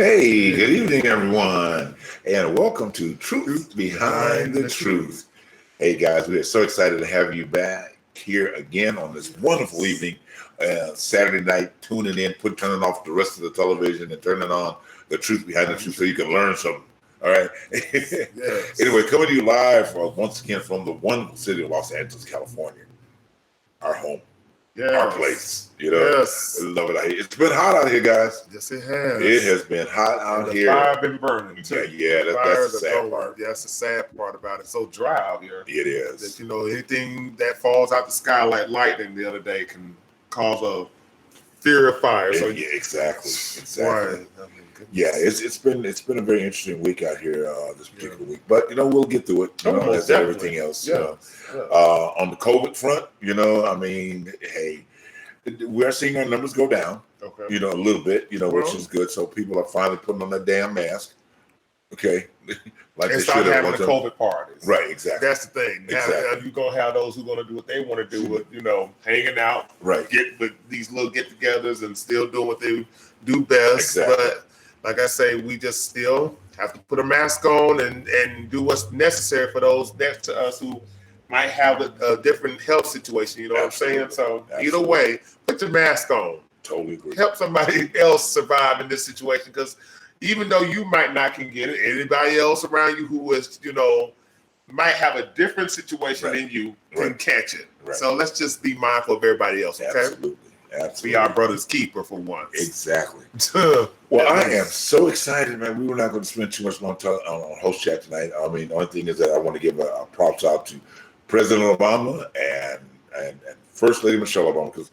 Hey, good evening, everyone, and welcome to Truth Behind the Truth. Hey, guys, we are so excited to have you back here again on this wonderful evening, Saturday night, tuning in, turning off the rest of the television and turning on the Truth Behind the Truth so you can learn something. All right. Yes. Anyway, coming to you live once again from the wonderful city of Los Angeles, California, our home. Yes. Our place, Yes. I love it out here. It's been hot out here, guys. Yes, it has. It has been hot out the here. Fire been burning too. Yeah, that's the sad part. Yeah, that's the sad part about it. It's so dry out here. It is. That anything that falls out the sky like lightning the other day can cause a fear of fire. So yeah, exactly. Right. Yeah, it's been a very interesting week out here this particular week, but we'll get through it. As everything else. Yeah. On the COVID front, hey, we are seeing our numbers go down. Okay. A little bit, which is good. So people are finally putting on that damn mask. Okay. Like and start having the COVID parties. Right, exactly. That's the thing. Now you're gonna have those who are gonna do what they want to do with, hanging out, right? Get with these little get-togethers and still doing what they do best. Exactly. But like I say, we just still have to put a mask on and do what's necessary for those next to us who might have a different health situation. You know Absolutely. what I'm saying? So Absolutely. Either way, put your mask on. Totally agree. Help somebody else survive in this situation, because even though you might not can get it, anybody else around you who is, might have a different situation than you can catch it. Right. So let's just be mindful of everybody else, okay? Absolutely. Be our brother's keeper for once. Exactly. Well, I am so excited, man. We were not going to spend too much long time on host chat tonight. I mean, the only thing is that I want to give a props out to President Obama and First Lady Michelle Obama, because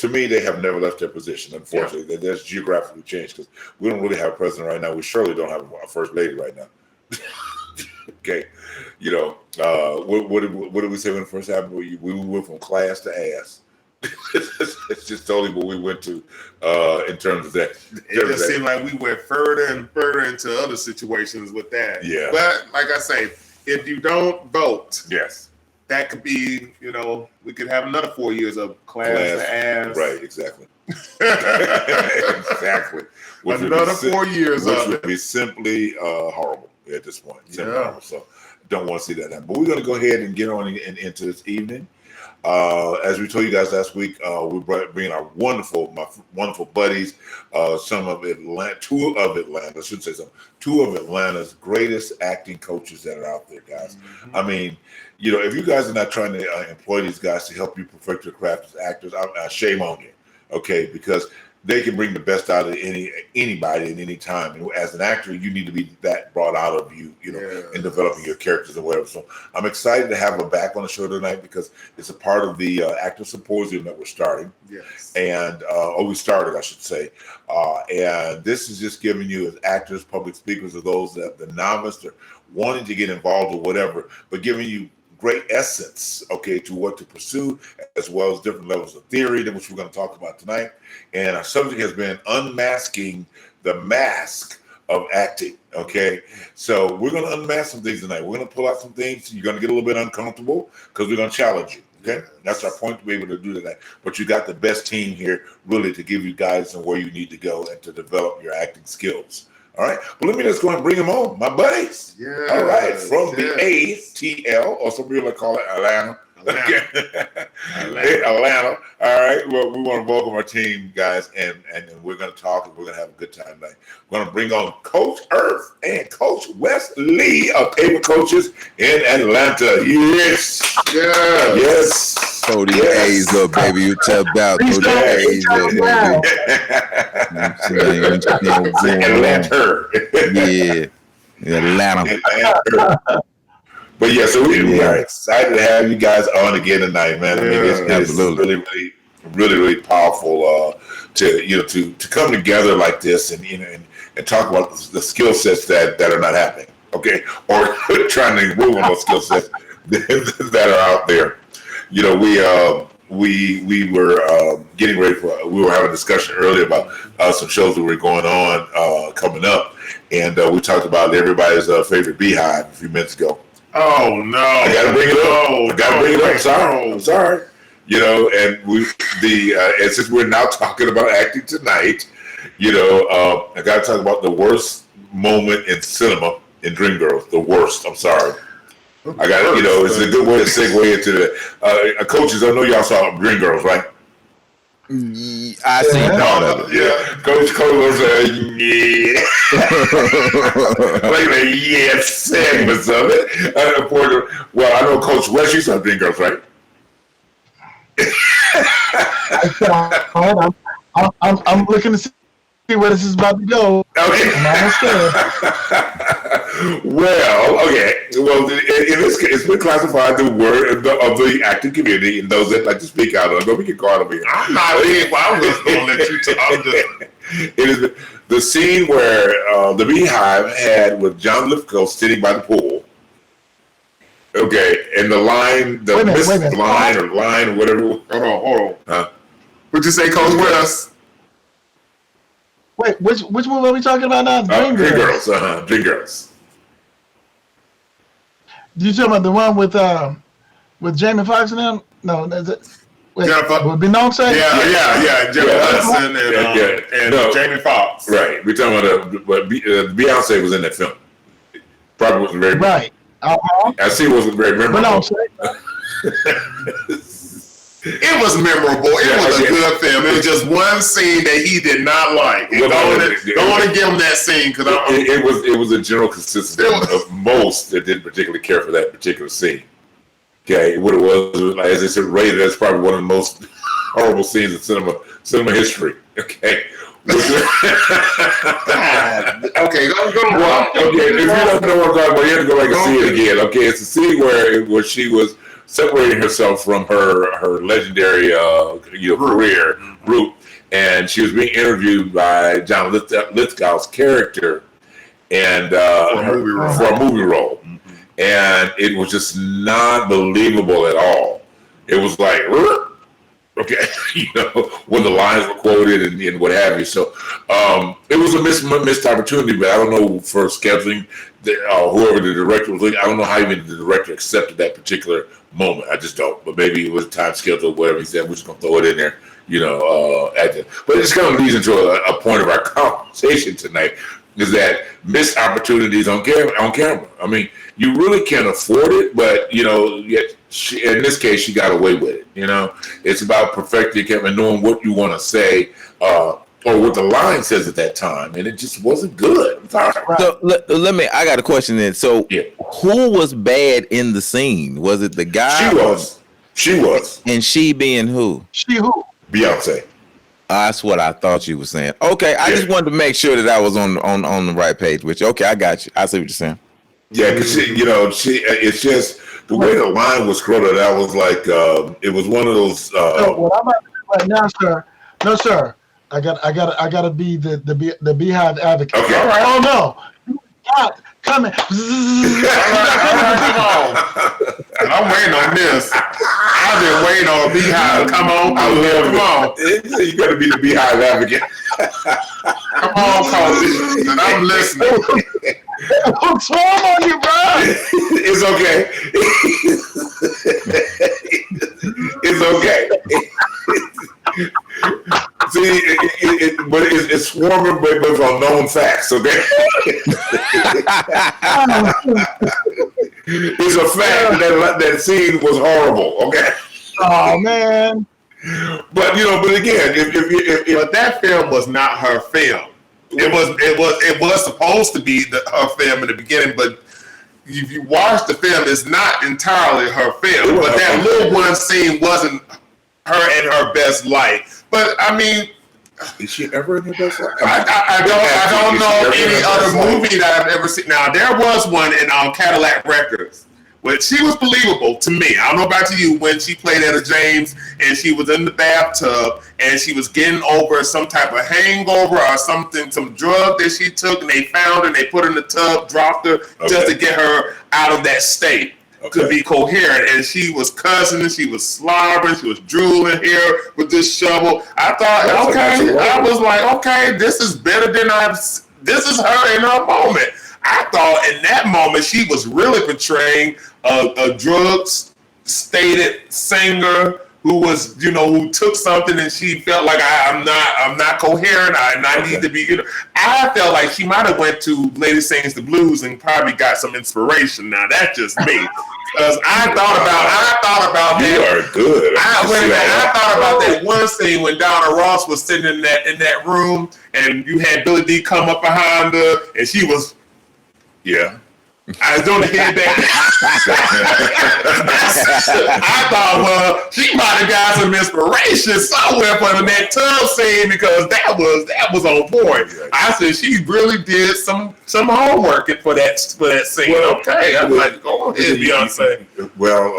to me, they have never left their position. Unfortunately, that's geographically changed, because we don't really have a president right now. We surely don't have a first lady right now. Okay, what did we say when it first happened? We went from class to ass. It's just totally what we went to in terms of that. It just seemed like we went further and further into other situations with that. Yeah. But like I say, if you don't vote, yes, that could be, we could have another 4 years of class to ass. Right, exactly. Exactly. Another 4 years which of would it. be simply horrible at this point. Simply Yeah. horrible. So don't want to see that happen. But we're going to go ahead and get on into this evening. As we told you guys last week, we're bringing our my wonderful buddies, two of Atlanta's greatest acting coaches that are out there, guys. Mm-hmm. I mean, if you guys are not trying to employ these guys to help you perfect your craft as actors, shame on you, okay? Because they can bring the best out of anybody at any time. And as an actor, you need to be that brought out of you, in developing your characters and whatever. So I'm excited to have her back on the show tonight, because it's a part of the actor symposium that we're starting. Yes. And we started, I should say. And this is just giving you, as actors, public speakers, or those that the novice are wanting to get involved or whatever, but giving you great essence, okay, to what to pursue, as well as different levels of theory, which we're going to talk about tonight. And our subject has been unmasking the mask of acting, okay? So we're going to unmask some things tonight. We're going to pull out some things. You're going to get a little bit uncomfortable, because we're going to challenge you, okay? That's our point, to be able to do that. But you got the best team here, really, to give you guidance on where you need to go and to develop your acting skills. All right. Well, let me just go and bring them on, my buddies. Yeah. All right. From the ATL, or some people call it Atlanta. Atlanta. All right. Well, we want to welcome our team, guys, and we're going to talk, and we're going to have a good time tonight. We're going to bring on Coach Earth and Coach Wes Lee of Paper Coaches in Atlanta. Yes. Yeah. Yes. Throw the A's up, baby. You tell about throw the A's up, baby. Atlanta. Yeah. Atlanta. But yeah, so we are excited to have you guys on again tonight, man. I mean, it's really powerful to come together like this and talk about the skill sets that are not happening, okay, or trying to improve on those skill sets that are out there. We were getting ready we were having a discussion earlier about some shows that were going on coming up, and we talked about everybody's favorite Beehive a few minutes ago. Oh no! I gotta bring it up. I'm sorry. And and since we're now talking about acting tonight, I got to talk about the worst moment in cinema in Dreamgirls. The worst. I'm sorry. I got it's a good way to segue into the coaches. I know y'all saw Dreamgirls, right? I seen part of it. Yeah. Coach Cole said, yeah. Like yeah, segments of it. Well, I know Coach West, you saw Dreamgirls, right? I'm looking to see where this is about to go. Okay. I'm almost there. Well, okay. Well, in this case, it's been classified the word of the acting community and those that like to speak out on it. But we can call it over here. I'm not here. I was going to let you talk. It is the scene where the Beehive had with John Lithgow sitting by the pool. Okay, and the line, the missed line or whatever. Hold on. Huh? What'd you say, Coach West? Wait, which movie are we talking about now? Dreamgirls. Dreamgirls. You talking about the one with Jamie Foxx and them? No, that's it. Wait, would Beyonce? Yeah. Jamie Foxx and Jamie Foxx. Right. We're talking about Beyonce was in that film. Probably wasn't very right. I see it wasn't very memorable. It was memorable. It was a good film. It was just one scene that he did not like. Don't want to give him that scene because it was a general consensus of most that didn't particularly care for that particular scene. Okay, what it was, as I said, rated as probably one of the most horrible scenes in cinema history. Okay. Okay, go on. Well, okay, if you don't know what I'm talking about, you have to go back and see it again. Okay, it's a scene where she was separating herself from her legendary career route, and she was being interviewed by John Lithgow's character, and for a movie role, and it was just not believable at all. It was like, okay, when the lines were quoted and what have you. So it was a missed opportunity, but I don't know for scheduling, whoever the director was. I don't know how even the director accepted that particular moment. I just don't. But maybe it was time schedule, whatever he said. We're just gonna throw it in there, But it just kind of leads into a point of our conversation tonight. Is that missed opportunities on camera? I mean, you really can't afford it, but yet in this case, she got away with it. It's about perfecting camera and knowing what you want to say, or what the line says at that time, and it just wasn't good. So let me. I got a question then. So, who was bad in the scene? Was it the guy? She was. And she being who? She who? Beyonce. That's what I thought you were saying. Okay, I just wanted to make sure that I was on the right page with you. Okay, I got you. I see what you're saying. Yeah, because it's just the way the line was quoted. That was like it was one of those. So what I'm about to do right now, sir? No, sir. I got to be the Beehive advocate. Okay. All right. Oh no. You got coming. I'm waiting on this. I've been waiting on Beehive. Come on. Come on. You got to be the Beehive advocate. Come on, Coach. And I'm listening. What's wrong on you, bro? It's okay. It's okay. See, but it's swarming with unknown facts. Okay. It's a fact that scene was horrible. Okay. Oh man. But again, but that film was not her film. It was supposed to be her film in the beginning, but if you watch the film, it's not entirely her film. But that little one scene wasn't her in her best light. But I mean, is she ever in her best light? I don't know any other movie that I've ever seen. Now there was one in Cadillac Records, which she was believable to me. I don't know about you, when she played Etta James and she was in the bathtub and she was getting over some type of hangover or something, some drug that she took, and they found her and they put her in the tub, dropped her just to get her out of that state. To be coherent, and she was cussing, and she was slobbering, she was drooling here with this shovel. I thought, I was like, okay, this is better than this is her in her moment. I thought in that moment she was really portraying a drug stated singer was, who took something and she felt like I'm not coherent. I need to be, I felt like she might have went to Lady Sings the Blues and probably got some inspiration. Now that's just me. Because I thought about you that. are good. I thought about that one scene when Donna Ross was sitting in that room and you had Billy D come up behind her and she was, yeah. I was doing the head back. I thought, well, she might have got some inspiration somewhere from that tub scene because that was on point. I said she really did some homework for that scene. Well, okay, I'm like, go ahead, Beyonce. Well,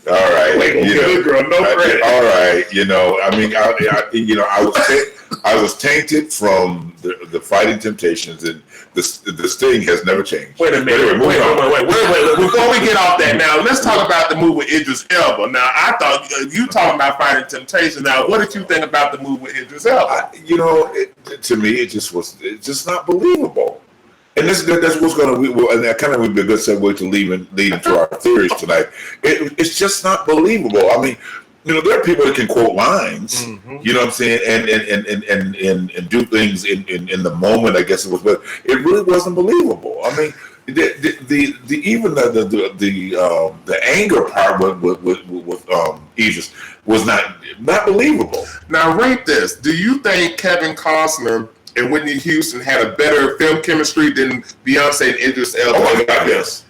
all right, good girl, no credit. All right, I mean, I was tainted from the Fighting Temptations, and the sting has never changed. Wait a minute. Wait. Before we get off that, now let's talk about the move with Idris Elba. Now, I thought you talking about Fighting Temptations. Now, what did you think about the move with Idris Elba? To me, it's just not believable. And that's what's going to be, and that kind of would be a good segue to lead into our theories tonight. It's just not believable. I mean, there are people that can quote lines, you know what I'm saying, and do things in the moment, I guess it was, but it really wasn't believable. I mean, even the anger part with Idris was not believable. Now, rate this. Do you think Kevin Costner and Whitney Houston had a better film chemistry than Beyonce and Idris Elba? Oh my God, yes.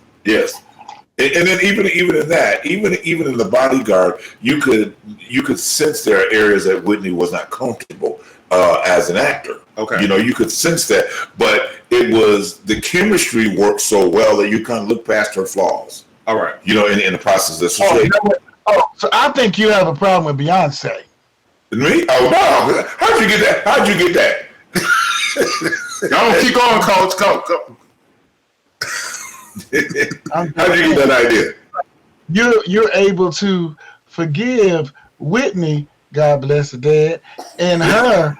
And then even in that, even in The Bodyguard, you could sense there are areas that Whitney was not comfortable as an actor. Okay, you could sense that, but it was the chemistry worked so well that you kind of look past her flaws. All right, in the process. Of so I think you have a problem with Beyonce. Me? Oh no! How'd you get that? Y'all keep going, Coach. Go. How'd you get that idea? You're able to forgive Whitney, God bless the dead, and her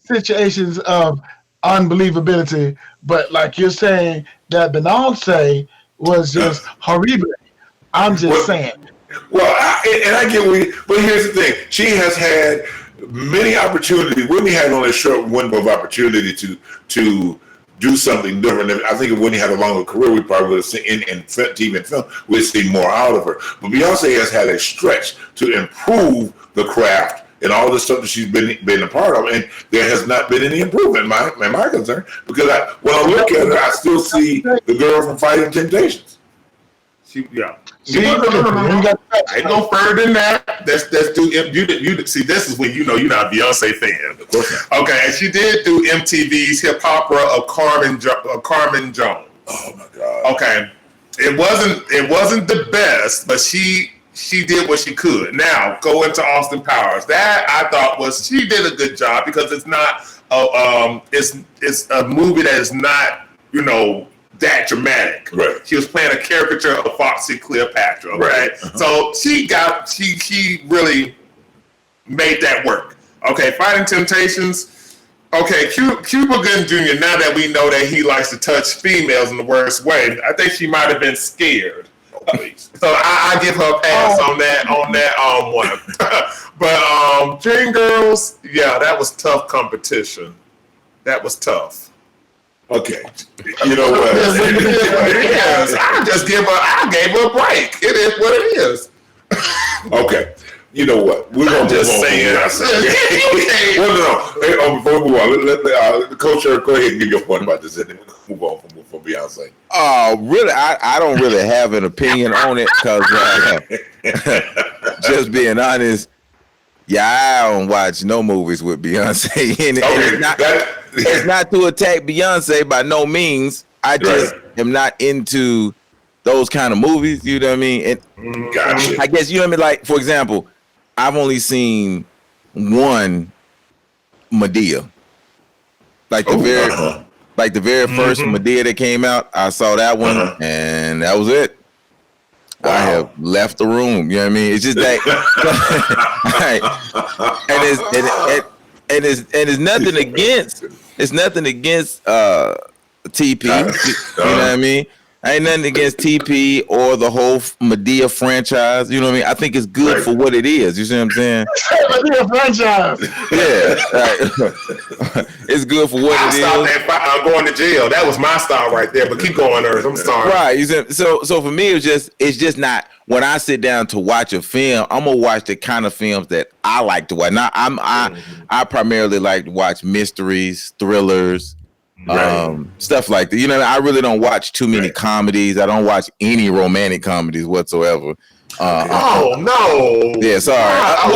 situations of unbelievability, but like you're saying that Beyonce was just horrible. I'm just saying. Well, I get what but here's the thing: she has had many opportunities. Whitney had only a short window of opportunity to do something different. I think if Whitney had a longer career, we probably would have seen in TV and film, we'd see more out of her. But Beyonce has had a stretch to improve the craft and all the stuff that she's been a part of, and there has not been any improvement, in my concern. Because when I look at her, I still see the girl from Fighting Temptations. I ain't go further than that. Let's do you see. This is when you're not a Beyonce fan. Of course not. Okay, and she did do MTV's Hip Opera of Carmen Jones. Oh my God. Okay, it wasn't the best, but she did what she could. Now go into Austin Powers. That I thought she did a good job because it's not it's a movie that is not that dramatic. Right. She was playing a caricature of Foxy Cleopatra. Okay. Right. Uh-huh. So she really made that work. Okay. Fighting Temptations. Okay. Cuba Gooding Jr. Now that we know that he likes to touch females in the worst way, I think she might have been scared. So I give her a pass on that one. But Dreamgirls, yeah, that was tough competition. That was tough. Okay, you know what? I gave her a break. It is what it is. Okay, you know what? We're gonna just saying. Well, no. Hey, before we move on, Coach, go ahead and give your point about this, and then we'll move on from Beyonce. Really, I don't really have an opinion on it because, just being honest, I don't watch no movies with Beyonce in it. Okay, it's not to attack Beyonce by no means. I just am not into those kind of movies. You know what I mean? And gotcha. I guess, you know what I mean? Like, for example, I've only seen one Medea. Like the very first Medea that came out, I saw that one, and that was it. Wow. I have left the room. You know what I mean? It's just that, and it's nothing against. It's nothing against TP. You know what I mean? ain't nothing against TP or the whole Medea franchise. You know what I mean? I think it's good Right. for what it is. You see what I'm saying? Medea franchise. Yeah, right. It's good for what I it stopped is. at going to jail. That was my style right there. But keep going, Earth. I'm sorry. Right. You see, so for me, it's just not when I sit down to watch a film. I'm gonna watch the kind of films that I like to watch. Now, I primarily like to watch mysteries, thrillers. Right. Stuff like that. You know, I really don't watch too many Right. comedies. I don't watch any romantic comedies whatsoever. Oh no! Yeah, sorry.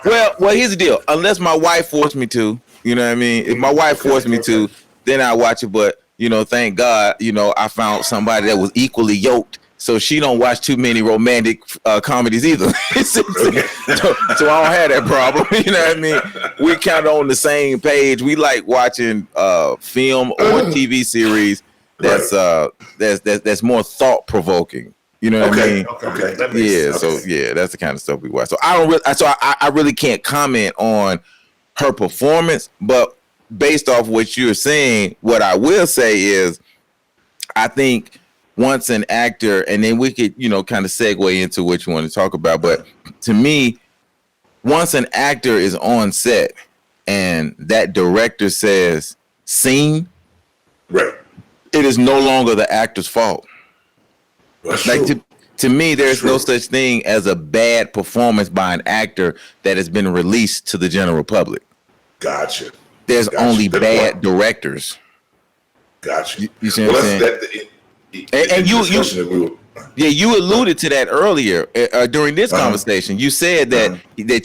Okay. Well. Here's the deal. Unless my wife forced me to, you know what I mean. If my wife forced me to, then I watch it. But thank God, I found somebody that was equally yoked, so she don't watch too many romantic comedies either. so I don't have that problem. You know what I mean? We kind of on the same page. We like watching film or TV series that's more thought provoking. You know what I mean? Okay. That Yeah. makes So sense. yeah, that's the kind of stuff we watch. So I really can't comment on her performance, but based off what you're saying, what I will say is, I think once an actor, and then we could, kind of segue into what you want to talk about. But to me, once an actor is on set and that director says scene, Right. it is no longer the actor's fault. That's Like true. to me, there's no True. such thing as a bad performance by an actor that has been released to the general public. Gotcha. There's only Good bad point. directors. Gotcha. You see what I'm saying? And you alluded to that earlier during this conversation. You said that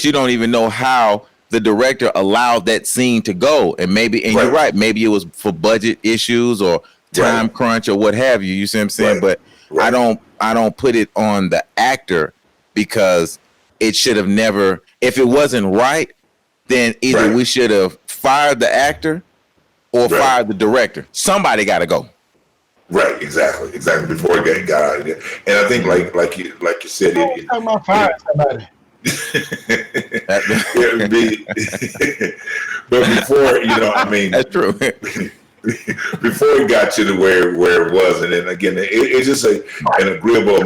you don't even know how the director allowed that scene to go, and you're right. Maybe it was for budget issues or time crunch or what have you. You see what I'm saying? But I don't put it on the actor, because it should have never. If it wasn't right, then either we should have fired the actor or fired the director. Somebody got to go. Right, exactly. Before it got out of there, and I think like you said, Talking about firing somebody. it would be, but before I mean, That's true. before it got to where it was, and then again, it's just an agreeable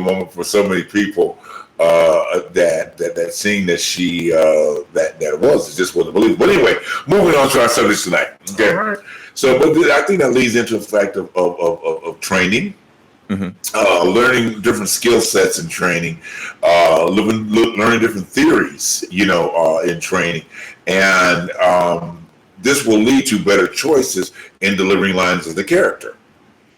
moment for so many people. That scene that she that was, it just wasn't believable. But anyway, moving on to our subject tonight. Okay, All right. so but I think that leads into the fact of training, learning different skill sets in training, learning different theories, in training, and this will lead to better choices in delivering lines of the character.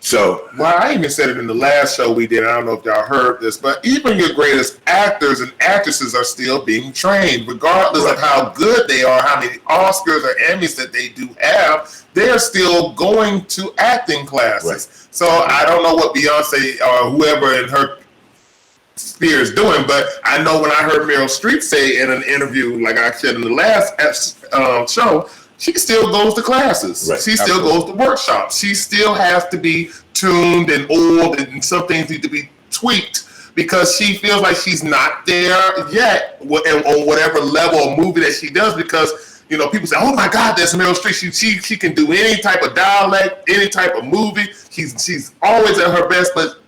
So, well, I even said it in the last show we did. I don't know if y'all heard this, but even your greatest actors and actresses are still being trained, regardless of how good they are, how many Oscars or Emmys that they do have. They're still going to acting classes. Right. So I don't know what Beyonce or whoever in her sphere is doing, but I know when I heard Meryl Streep say in an interview, like I said in the last show, she still goes to classes. Right. She still goes to workshops. She still has to be tuned and oiled, and some things need to be tweaked because she feels like she's not there yet on whatever level of movie that she does, because people say, oh my God, that's Meryl Streep. She can do any type of dialect, any type of movie. She's always at her best, but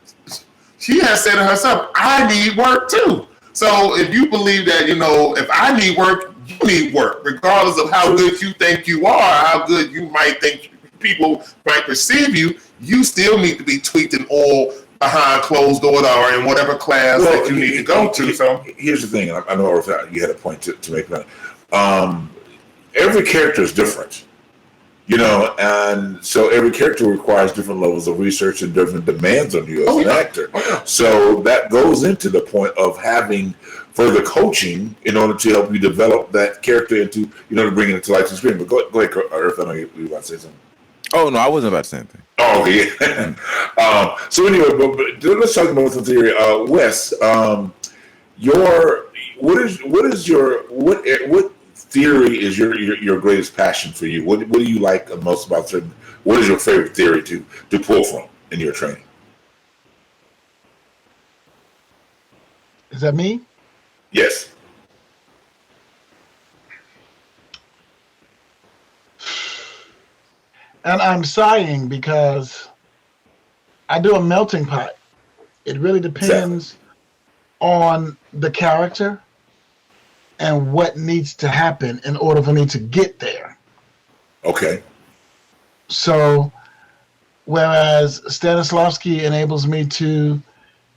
she has said to herself, I need work too. So if you believe that, if I need work, you need work, regardless of how good you think you are, how good you might think people might perceive you. You still need to be tweaked and all behind closed doors or in whatever class that you need to go to. So here's the thing. I know you had a point to make. Every character is different, and so every character requires different levels of research and different demands on you as an actor. So that goes into the point of having further coaching in order to help you develop that character into, to bring it into life and screen. But go ahead, Earth. I know you want to say something. Oh no, I wasn't about to say anything. Oh, okay. So anyway, but let's talk about some theory. Wes, what theory is your greatest passion for you? What do you like most about certain? What is your favorite theory to pull from in your training? Is that me? Yes. And I'm sighing because I do a melting pot. It really depends on the character and what needs to happen in order for me to get there. Okay. So, whereas Stanislavski enables me to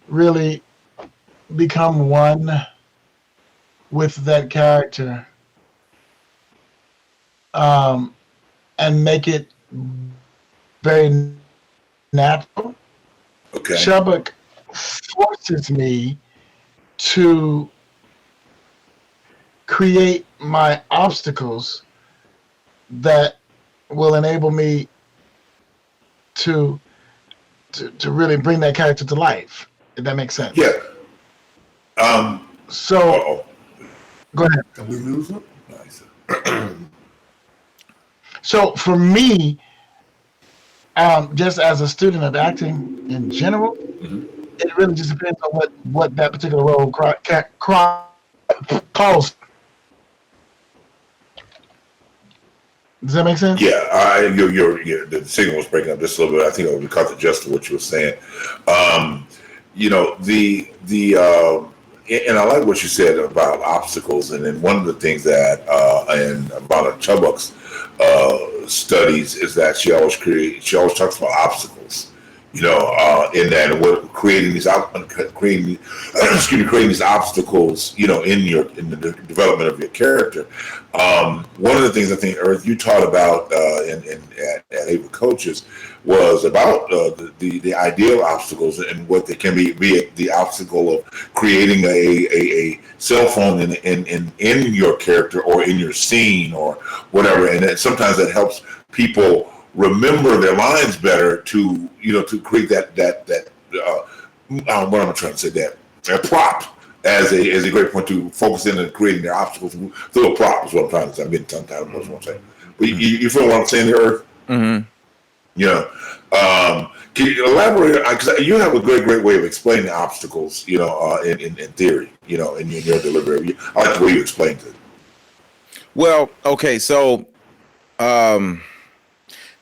really become one with that character, and make it very natural. Okay. Chubbuck forces me to create my obstacles that will enable me to really bring that character to life, if that makes sense. Yeah. So go ahead. Did we lose him? Nice. So for me, just as a student of acting in general, it really just depends on what that particular role calls. Does that make sense? Yeah, the signal was breaking up just a little bit. I think we caught the gist of what you were saying. And I like what you said about obstacles. And then one of the things that and about Chubbuck's studies is that she always talks about obstacles. In that we're creating these obstacles, in the development of your character. One of the things I think, Earth, you taught about at Ava Coaches was about the ideal obstacles and what they can be it the obstacle of creating a cell phone in your character or in your scene or whatever, and sometimes that helps people remember their lines better to create that what am I trying to say, that prop as a great point to focus in on creating their obstacles through a prop is what I'm trying to say. I'm getting tongue-tied on what I'm saying. But you feel what I'm saying here, Earth? Mm-hmm. Can you elaborate? Because you have a great way of explaining obstacles, in theory, in your delivery. I like the way you explained it. Well, okay, so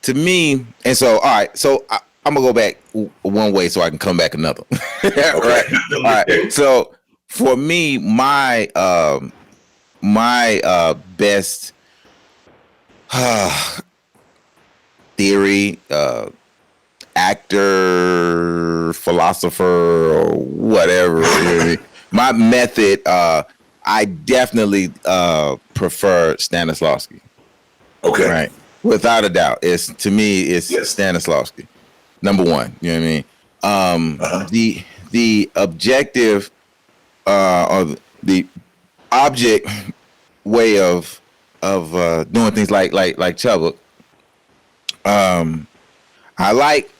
to me, and so all right, so I'm gonna go back one way so I can come back another. Okay. Right. All right. So for me, my best theory, actor, philosopher, or whatever. My method, I definitely prefer Stanislavski. Okay. Right. Without a doubt. It's Stanislavski. Number one. You know what I mean? The objective or the object way of doing things like Chubbuck. I like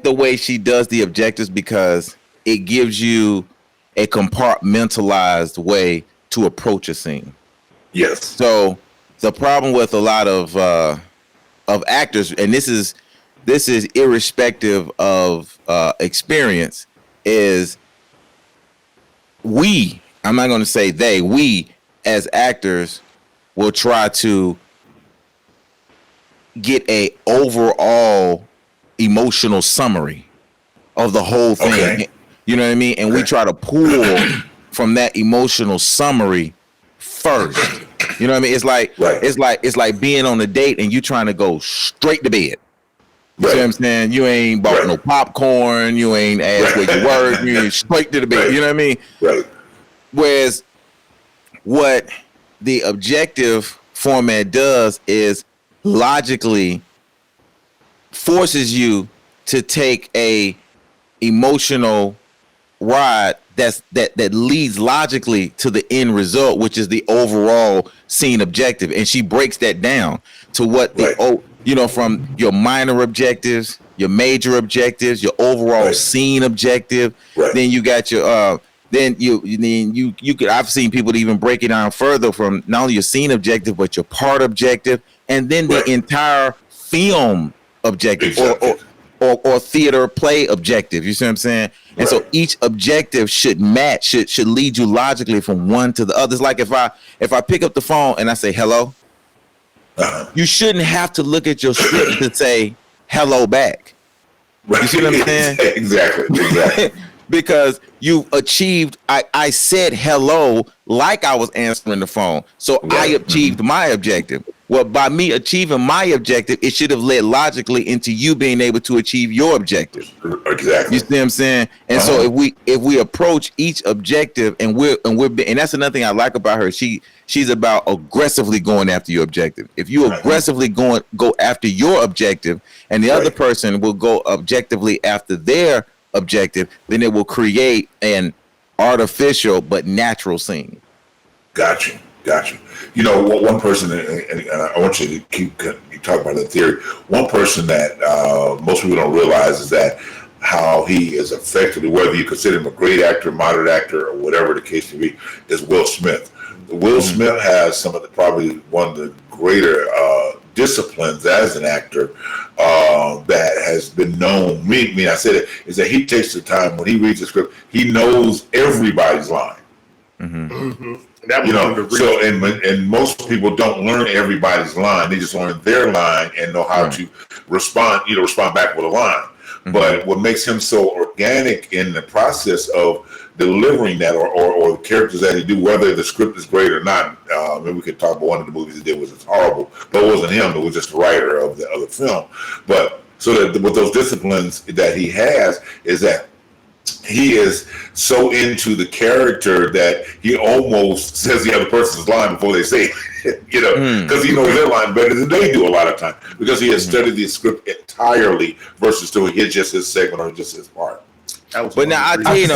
the way she does the objectives because it gives you a compartmentalized way to approach a scene. Yes. So the problem with a lot of actors, and this is irrespective of experience, is I'm not going to say we as actors will try to get a overall emotional summary of the whole thing. Okay. You know what I mean? And we try to pull from that emotional summary first. You know what I mean? It's like it's like being on a date and you trying to go straight to bed. You see what I'm saying? You ain't bought no popcorn, you ain't asked where you work, you ain't straight to the bed. You know what I mean? Right. Whereas what the objective format does is logically forces you to take a emotional ride that leads logically to the end result, which is the overall scene objective. And she breaks that down to what from your minor objectives, your major objectives, your overall scene objective. Right. Then you got your you could, I've seen people even break it down further from not only your scene objective but your part objective, and then the entire film objective or theater play objective. You see what I'm saying? And so each objective should match, should lead you logically from one to the other. It's like if I pick up the phone and I say hello, you shouldn't have to look at your script to say hello back. Right. You see what I'm saying? Exactly. Because you achieved, I said hello like I was answering the phone. So I achieved my objective. Well, by me achieving my objective, it should have led logically into you being able to achieve your objective. Exactly. You see what I'm saying? And so if we approach each objective and and that's another thing I like about her. She's about aggressively going after your objective. If you aggressively go after your objective and the other person will go objectively after their objective, then it will create an artificial but natural scene. Gotcha. You know, one person, and I want you to keep talking about the theory. One person that most people don't realize is that how he is effectively, whether you consider him a great actor, moderate actor, or whatever the case may be, is Will Smith. Will Smith has some of probably one of the greater disciplines as an actor that has been known. I said it is that he takes the time when he reads the script. He knows everybody's line. That was so, and most people don't learn everybody's line. They just learn their line and know how to respond. Respond back with a line. But what makes him so organic in the process of delivering that, or the characters that he do, whether the script is great or not. Maybe we could talk about one of the movies he did was horrible, but it wasn't him. It was just the writer of the film. But so that with those disciplines that he has is that he is so into the character that he almost says the other person's line before they say it, because he knows their line better than they do a lot of time, because he has studied the script entirely versus doing just his segment or just his part. But now I tell you,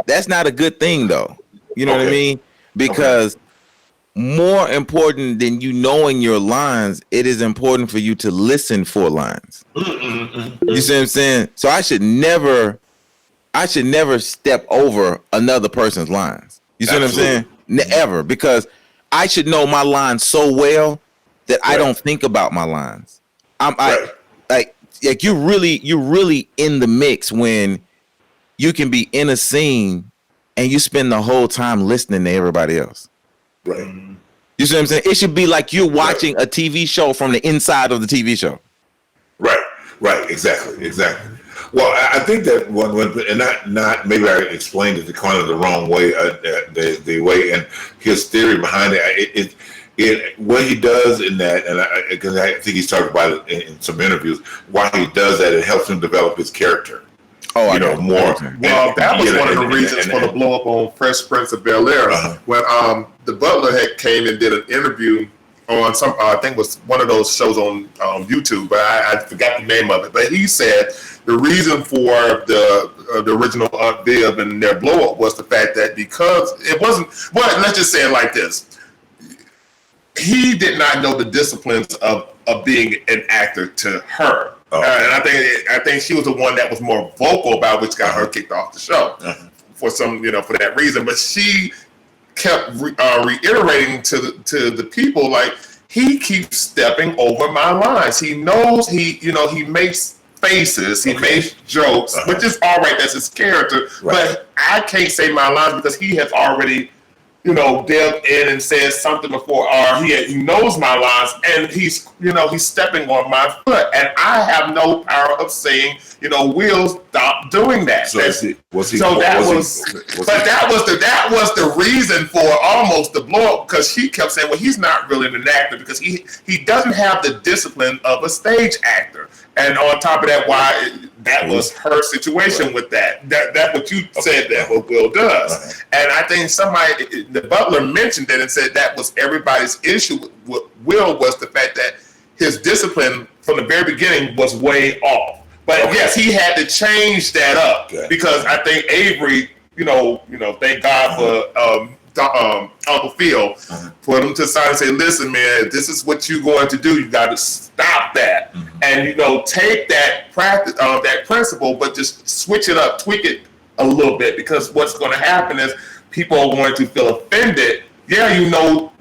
that's not a good thing, though. You know what I mean? Because more important than you knowing your lines, it is important for you to listen for lines. You see what I'm saying? So I should never step over another person's lines. You see what I'm saying? Never, because I should know my lines so well that I don't think about my lines. Like you're really in the mix when you can be in a scene and you spend the whole time listening to everybody else. Right. You see what I'm saying? It should be like you're watching a TV show from the inside of the TV show. Right. Exactly. Well, I think that and not maybe I explained it kind of the wrong way, the way, and his theory behind it. What he does in that, and because I think he's talked about it in some interviews, why he does that, it helps him develop his character. More. Well, that was one of the reasons for the blow up on Fresh Prince of Bel-Air when the butler had came and did an interview on some, I think it was one of those shows on YouTube, but I forgot the name of it. But he said the reason for the original Viv and their blow up was the fact that because it wasn't. Well, let's just say it like this: he did not know the disciplines of being an actor to her. And I think she was the one that was more vocal about, which got her kicked off the show for for that reason. But she kept reiterating to the people, like, he keeps stepping over my lines. He knows he makes faces, he makes jokes, which is all right. That's his character. But I can't say my lines because he has already delved in and said something before, or he knows my lines, and he's stepping on my foot, and I have no power of saying, Will, stop doing that. That was the reason for almost the blow up, because she kept saying, well, he's not really an actor because he doesn't have the discipline of a stage actor. And on top of that, why that was her situation with that. That's what you said that what Will does. And I think the butler mentioned it and said that was everybody's issue with Will, was the fact that his discipline from the very beginning was way off. But yes, he had to change that up because I think Avery, thank God for Uncle Phil, put him to the side and say, listen, man, this is what you're going to do. You got to stop that. And, take that practice, that principle, but just switch it up, tweak it a little bit, because what's going to happen is people are going to feel offended. Yeah,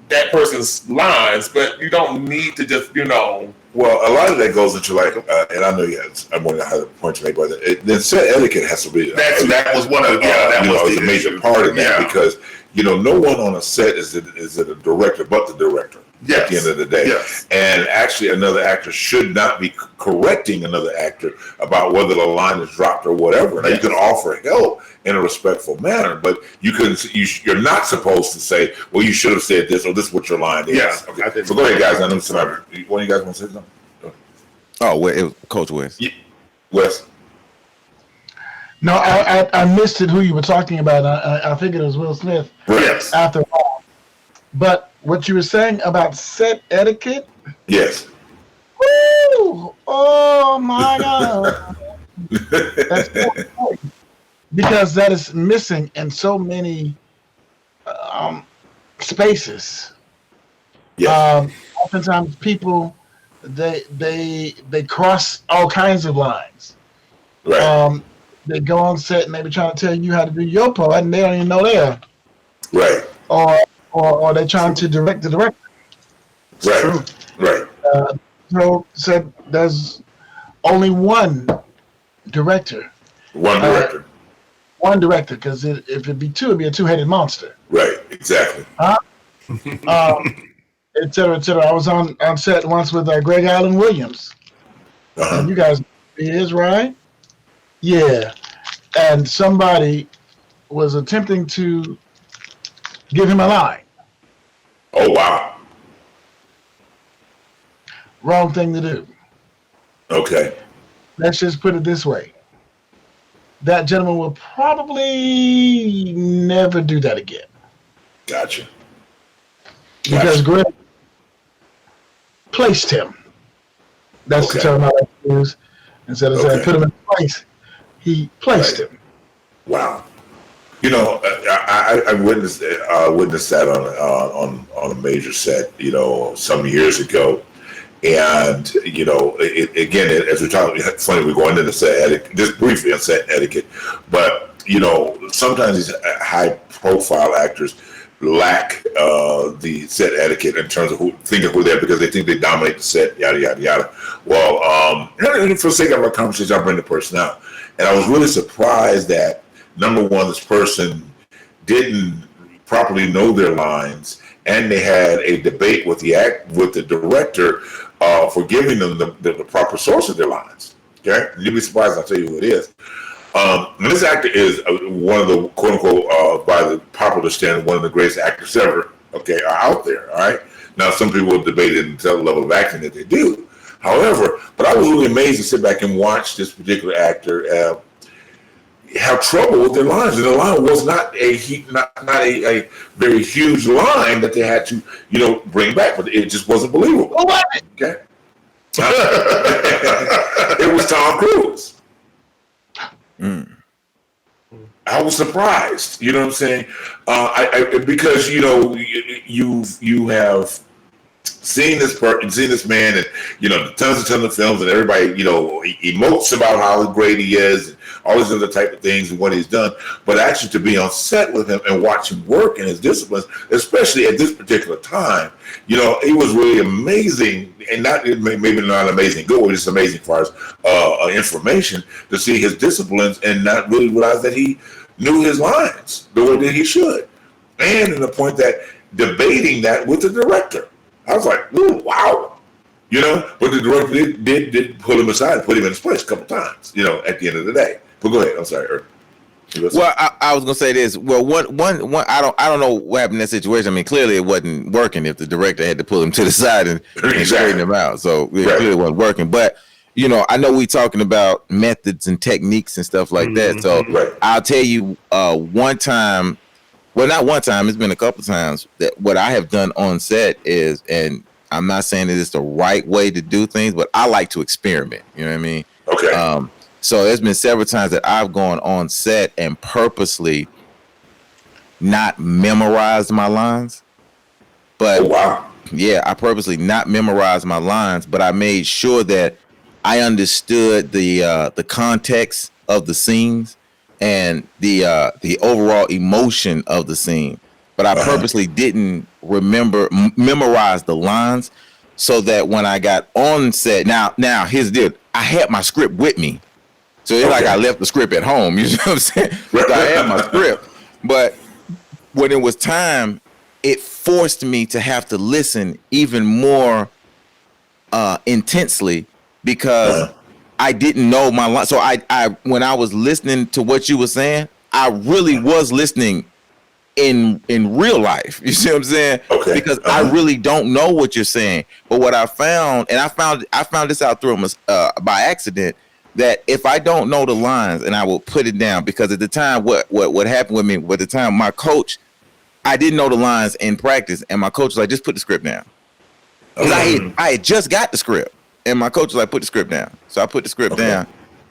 that person's lines, but you don't need to just, Well, a lot of that goes into and I know I'm going to have a point to make, but then set etiquette has to be. That was one of the major part of that, because no one on a set is a director but the director. at the end of the day. Yes. And actually, another actor should not be correcting another actor about whether the line is dropped or whatever. Now, you can offer help in a respectful manner, but you're not supposed to say, well, you should have said this, or this is what your line is. Yeah. Okay. So go ahead, guys. I know somebody. One of you guys want to say something? Oh, well, it was Coach West. Yeah. Wes? No, I missed it. Who you were talking about? I figured it was Will Smith. Yes. After all, but what you were saying about set etiquette? Yes. Woo! Oh my God! That's so important because that is missing in so many spaces. Yes. Oftentimes, people they cross all kinds of lines. Right. They go on set and they be trying to tell you how to do your part, and they don't even know there. Right. Or they're trying to direct the director. Right. Right. So there's only one director. One director. One director, because if it'd be two, it'd be a two-headed monster. Right. Exactly. Et cetera, et cetera. I was on set once with Greg Allen Williams. And you guys, he is, right? Yeah. And somebody was attempting to give him a line. Oh, wow. Wrong thing to do. Okay. Let's just put it this way. That gentleman will probably never do that again. Gotcha. Because Greg placed him. That's the term I like to use. Instead of saying put him in place, he placed him. Wow. You know, I witnessed that on a major set, you know, some years ago. And, you know, again, as we're talking, it's funny, we're going into set etiquette, just briefly on set etiquette. But, you know, sometimes these high-profile actors lack the set etiquette in terms of who they're because they think they dominate the set, yada, yada, yada. Well, for the sake of our conversation, I'll bring the person out. And I was really surprised that, number one, this person didn't properly know their lines, and they had a debate with the director for giving them the proper source of their lines. Okay? You'll be surprised, I'll tell you who it is. This actor is one of the, quote unquote, by the popular standard, one of the greatest actors ever, okay, are out there, all right? Now, some people debate it until the level of acting that they do. However, but I was really amazed to sit back and watch this particular actor have trouble with their lines. And the line was not a very huge line that they had to, you know, bring back, but it just wasn't believable. Okay? It was Tom Cruise. I was surprised, you know what I'm saying? Because, you know, you have seen this man, and, you know, tons of films, and everybody, you know, emotes about how great he is, and all these other type of things and what he's done. But actually to be on set with him and watch him work in his disciplines, especially at this particular time, you know, it was really amazing, and maybe not amazing good, but just amazing as far as information to see his disciplines and not really realize that he knew his lines the way that he should. And to the point that debating that with the director, I was like, ooh, wow. You know, but the director did pull him aside and put him in his place a couple times, you know, at the end of the day. But go ahead. I'm sorry, Eric. Well, I was gonna say this. Well, one, I don't know what happened in that situation. I mean, clearly it wasn't working if the director had to pull him to the side and straighten him out. So it clearly wasn't working. But you know, I know we talking about methods and techniques and stuff like that. So I'll tell you, one time, well, not one time, it's been a couple times that what I have done on set is, and I'm not saying that it's the right way to do things, but I like to experiment. You know what I mean? Okay. So there's been several times that I've gone on set and purposely not memorized my lines. But yeah, I purposely not memorized my lines, but I made sure that I understood the context of the scenes and the overall emotion of the scene. But I purposely didn't memorize the lines so that when I got on set, now here's the deal. I had my script with me. So it's like I left the script at home. You know what I'm saying? So I had my script. But when it was time it forced me to have to listen even more intensely because I didn't know my line. So I when I was listening to what you were saying, I really was listening in real life. You see what I'm saying? Okay. Because I really don't know what you're saying. But what I found, and I found this out through by accident, that if I don't know the lines, and I will put it down, because at the time, what happened with me, at the time, my coach, I didn't know the lines in practice, and my coach was like, just put the script down. Because I had just got the script, and my coach was like, put the script down. So I put the script down,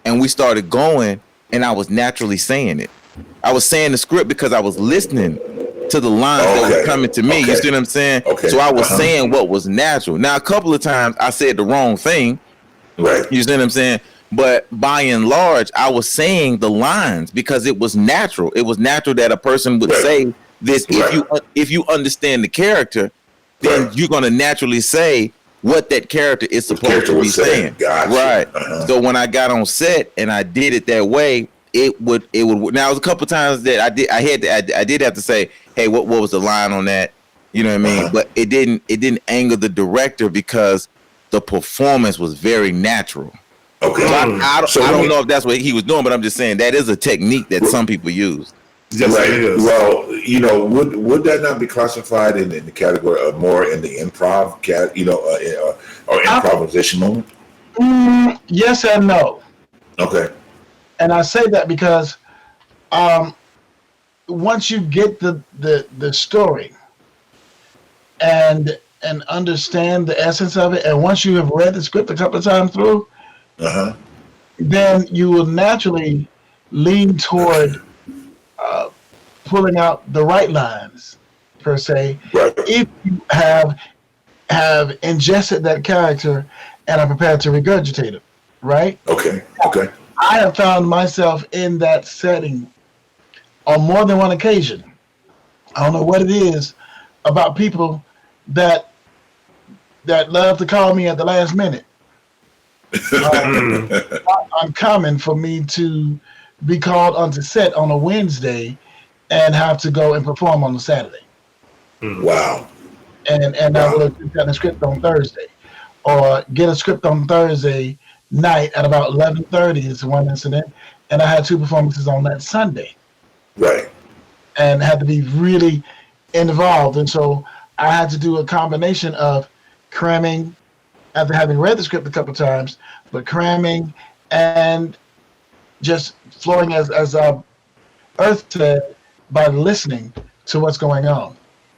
and we started going, and I was naturally saying it. I was saying the script because I was listening to the lines that were coming to me. You see what I'm saying? So I was saying what was natural. Now, a couple of times I said the wrong thing. Right. You see what I'm saying? But by and large, I was saying the lines because it was natural. It was natural that a person would say this. If you understand the character, then you're going to naturally say what that character is supposed to be saying. Gotcha. Right. So when I got on set and I did it that way, it would. Now, it was a couple of times that I did have to say, hey, what was the line on that? You know what I mean? But it didn't anger the director because the performance was very natural. Okay. So I don't know if that's what he was doing, but I'm just saying that is a technique that some people use. Yes, right. Well, you know, would that not be classified in the category of more in the improv or improvisation moment? Yes and no. Okay. And I say that because once you get the story and understand the essence of it, and once you have read the script a couple of times through, then you will naturally lean toward pulling out the right lines, per se, if you have ingested that character and are prepared to regurgitate it, right? Okay. I have found myself in that setting on more than one occasion. I don't know what it is about people that love to call me at the last minute. Not uncommon for me to be called onto set on a Wednesday and have to go and perform on a Saturday. Wow. And I would have gotten a script on Thursday, or get a script on Thursday night at about 11:30 is one incident, and I had 2 performances on that Sunday. Right. And had to be really involved, and so I had to do a combination of cramming, after having read the script a couple times, but cramming and just flowing as Earth said, by listening to what's going on.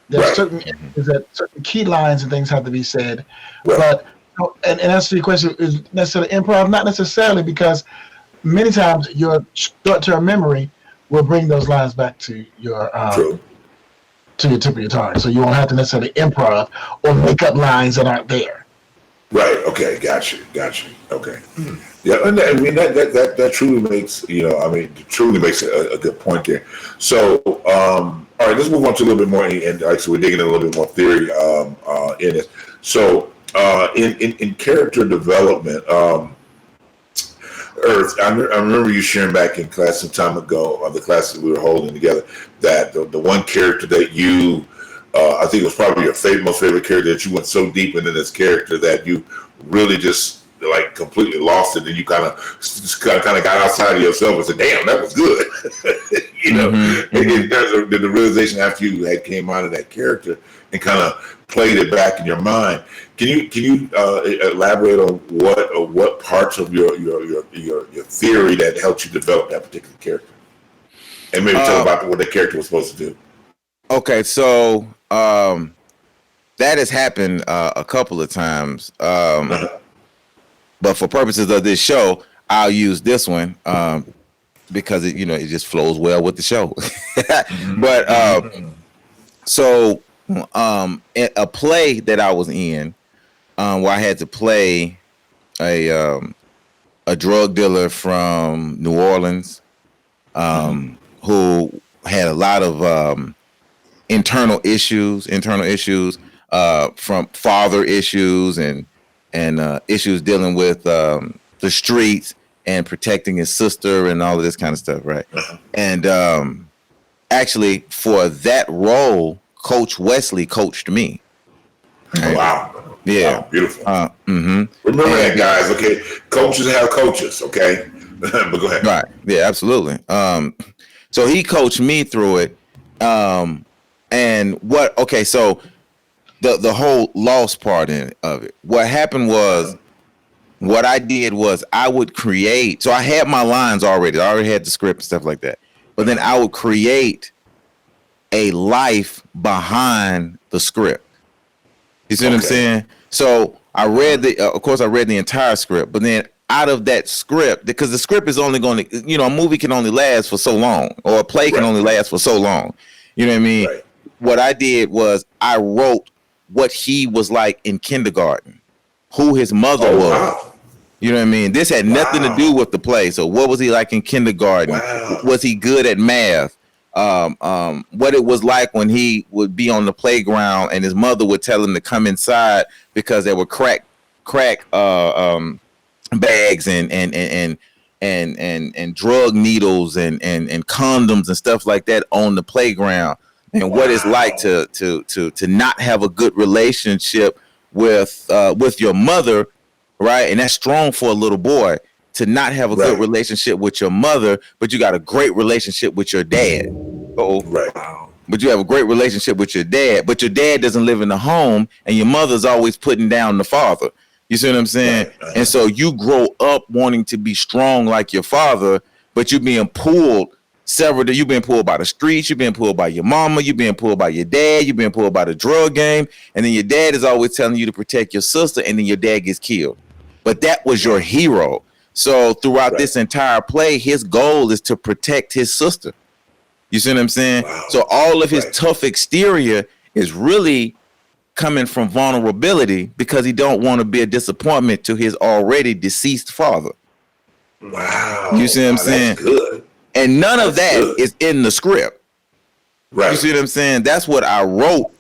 There's certain key lines and things have to be said, but and answer to your question, is necessarily improv? Not necessarily, because many times your short-term memory will bring those lines back to your to your tip of your tongue, so you won't have to necessarily improv or make up lines that aren't there. Right. Okay. Gotcha. Okay. Yeah, and I mean that truly makes truly makes a good point there. So, all right, let's move on to a little bit more, and so we're digging in a little bit more theory in it. So, in character development, Earth, I remember you sharing back in class some time ago, the classes we were holding together, that the one character that you, I think it was probably your most favorite character, that you went so deep into this character that you really just like completely lost it, and you kind of got outside of yourself and said, "Damn, that was good." And the realization after you had came out of that character and kind of played it back in your mind. Can you elaborate on what parts of your theory that helped you develop that particular character, and maybe tell about what the character was supposed to do? Okay, so that has happened a couple of times. But for purposes of this show, I'll use this one because it just flows well with the show. But so a play that I was in, where I had to play a drug dealer from New Orleans, who had a lot of internal issues, from father issues and issues dealing with the streets and protecting his sister and all of this kind of stuff, right? And actually, for that role, Coach Wesley coached me. Right? Wow. Yeah. Wow, beautiful. Mm-hmm. Remember that, guys. Okay, coaches have coaches. Okay, but go ahead. Right. Yeah. Absolutely. So he coached me through it. And what? Okay. So the whole loss part of it. What happened was, what I did was I would create. So I had my lines already. I already had the script and stuff like that. But then I would create a life behind the script. You see what I'm saying? So I read of course, I read the entire script, but then out of that script, because the script is only going to, a movie can only last for so long, or a play can only last for so long. You know what I mean? Right. What I did was I wrote what he was like in kindergarten, who his mother was. Wow. You know what I mean? This had nothing to do with the play. So what was he like in kindergarten? Wow. Was he good at math? What it was like when he would be on the playground and his mother would tell him to come inside because there were crack bags and drug needles and condoms and stuff like that on the playground. And what it's like to not have a good relationship with your mother, right? And that's strong for a little boy, to not have a good relationship with your mother, but you got a great relationship with your dad. But you have a great relationship with your dad, but your dad doesn't live in the home, and your mother's always putting down the father. You see what I'm saying? And so you grow up wanting to be strong like your father, but you're being pulled you've been pulled by the streets, you've been pulled by your mama, you've been pulled by your dad, you've been pulled by the drug game, and then your dad is always telling you to protect your sister, and then your dad gets killed. But that was your hero. So throughout this entire play, his goal is to protect his sister. You see what I'm saying? Wow. So all of his tough exterior is really coming from vulnerability, because he don't want to be a disappointment to his already deceased father. Wow. You see what I'm saying? That's good. And none of that is in the script. Right. You see what I'm saying? That's what I wrote.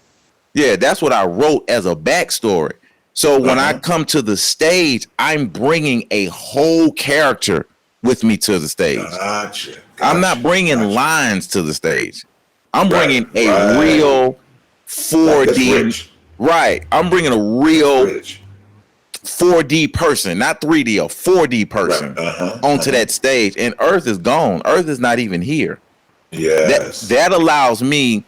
Yeah, that's what I wrote as a backstory. So when I come to the stage, I'm bringing a whole character with me to the stage. Gotcha. I'm not bringing lines to the stage. I'm bringing a real 4D. Right. I'm bringing a real 4D person, not 3D, a 4D person onto that stage. And Earth is gone. Earth is not even here. Yes. That allows me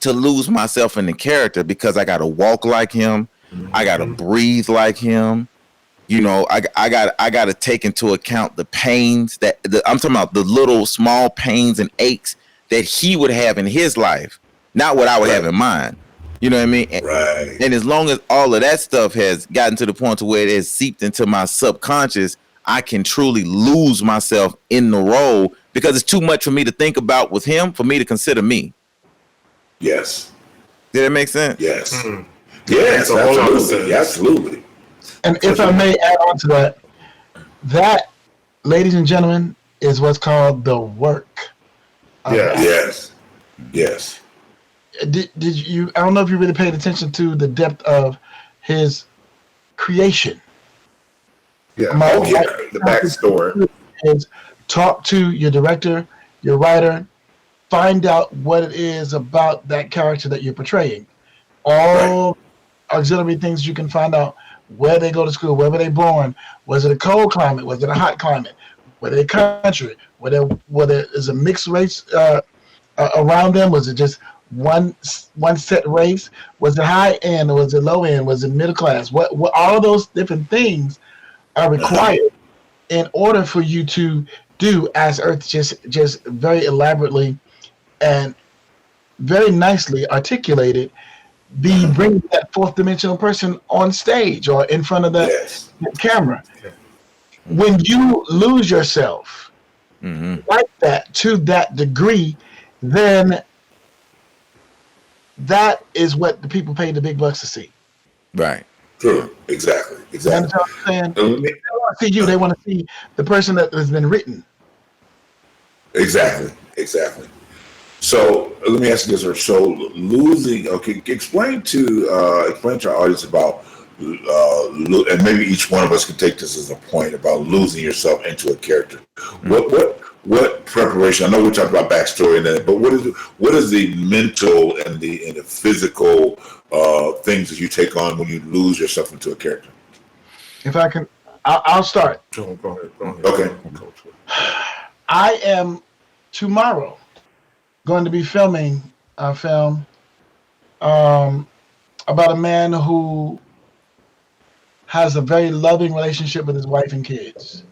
to lose myself in the character, because I got to walk like him. I got to breathe like him. I got to take into account the pains I'm talking about, the little small pains and aches that he would have in his life, not what I would have in mine. You know what I mean? And as long as all of that stuff has gotten to the point to where it has seeped into my subconscious, I can truly lose myself in the role, because it's too much for me to think about with him for me to consider me. Yes. Did that make sense? Yes. Mm-hmm. Yes, absolutely. Absolutely. And if I may add on to that, ladies and gentlemen, is what's called the work. Yes. Did you? I don't know if you really paid attention to the depth of his creation. Yeah. The backstory is talk to your director, your writer, find out what it is about that character that you're portraying. All auxiliary things you can find out: where they go to school, where were they born, was it a cold climate, was it a hot climate, were they country, whether is a mixed race around them, was it just one set race, was it high end or was it low end, was it middle class, what all of those different things are required in order for you to do as Earth just very elaborately and very nicely articulated, be bringing that fourth dimensional person on stage or in front of the camera. When you lose yourself like that to that degree, then that is what the people pay the big bucks to see. Right. True. Exactly. You know what I'm saying? They don't want to see you. They want to see the person that has been written. Exactly. So let me ask you this: so losing. Okay, explain to our audience about, and maybe each one of us can take this as a point about losing yourself into a character. what preparation? I know we talked about backstory and that, but what is the mental and the physical things that you take on when you lose yourself into a character? If I can, I'll start. Go ahead. Okay. I am tomorrow going to be filming a film about a man who has a very loving relationship with his wife and kids.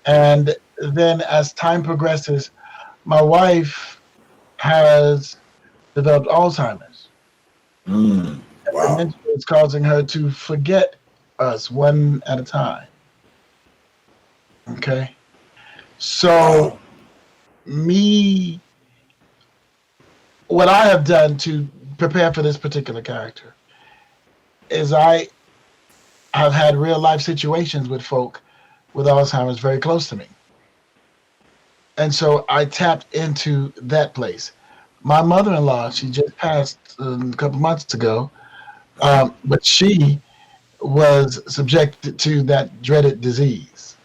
And then as time progresses, my wife has developed Alzheimer's. Wow. It's causing her to forget us one at a time. Okay. So what I have done to prepare for this particular character is I have had real life situations with folk with Alzheimer's very close to me. And so I tapped into that place. My mother-in-law, she just passed a couple months ago, but she was subjected to that dreaded disease.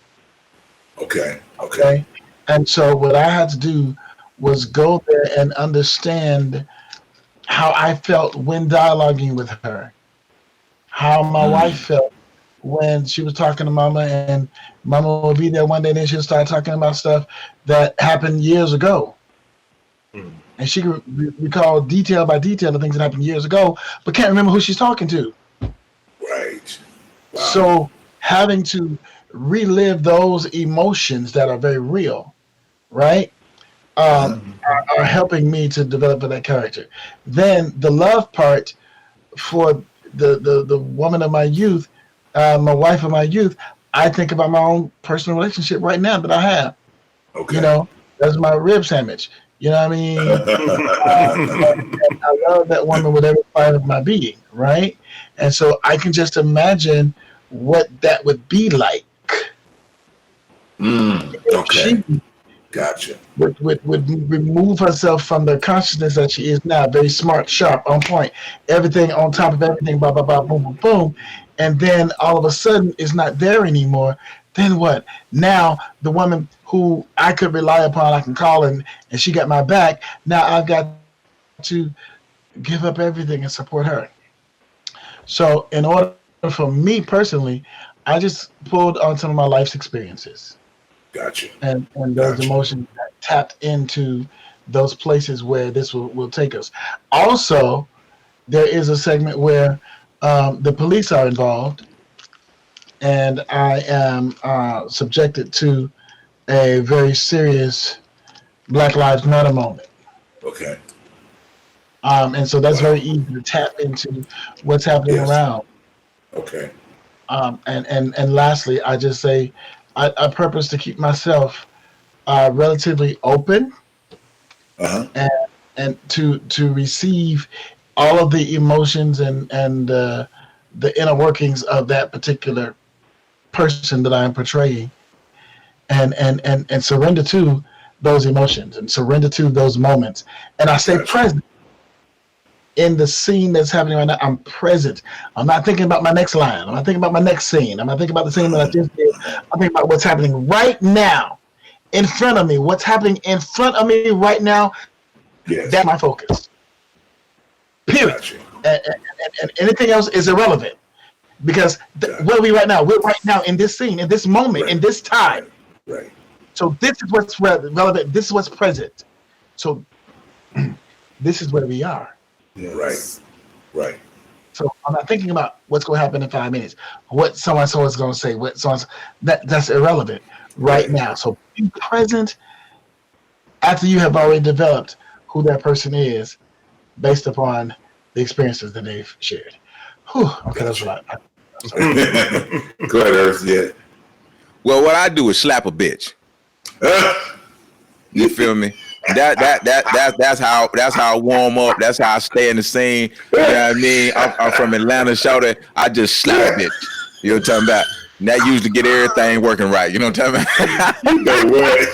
Okay. And so what I had to do was go there and understand how I felt when dialoguing with her, how my wife felt when she was talking to Mama, and Mama would be there one day and then she'll start talking about stuff that happened years ago. And she could recall detail by detail the things that happened years ago, but can't remember who she's talking to. Right. Wow. So having to relive those emotions that are very real, right, are helping me to develop that character. Then the love part for the woman of my youth, my wife of my youth, I think about my own personal relationship right now that I have. Okay. You know, that's my rib sandwich. You know what I mean? I love that woman with every part of my being, right? And so I can just imagine what that would be like. Okay. Gotcha. Would remove herself from the consciousness that she is now, very smart, sharp, on point, everything on top of everything, blah, blah, blah, boom, boom, boom. And then all of a sudden it's not there anymore. Then what? Now the woman who I could rely upon, I can call and she got my back. Now I've got to give up everything and support her. So in order for me personally, I just pulled on some of my life's experiences. Gotcha. And those emotions that tapped into those places where this will take us. Also, there is a segment where the police are involved, and I am subjected to a very serious Black Lives Matter moment. Okay. And so that's very easy to tap into what's happening around. Okay. And lastly, I just say I purpose to keep myself relatively open and to receive all of the emotions and the inner workings of that particular person that I am portraying, and surrender to those emotions and surrender to those moments. And I stay present in the scene that's happening right now. I'm present. I'm not thinking about my next line. I'm not thinking about my next scene. I'm not thinking about the scene that I just did. I'm thinking about what's happening right now in front of me. What's happening in front of me right now. Yes. That's my focus. Period. Gotcha. And anything else is irrelevant. Because where are we right now? We're right now in this scene, in this moment, in this time. Right. So this is what's relevant. This is what's present. So this is where we are. Yes. Right. So I'm not thinking about what's going to happen in 5 minutes. What someone so is going to say. What so that's irrelevant right now. So be present after you have already developed who that person is, based upon the experiences that they've shared. Whew. Okay, that's right. Go ahead, Earth. Yeah. Well, what I do is slap a bitch. You feel me? That's how I warm up. That's how I stay in the scene. You know what I mean? I'm from Atlanta, shouted. I just slap a bitch. You know what I'm talking about? And that usually get everything working right. You know what I'm talking about? No way.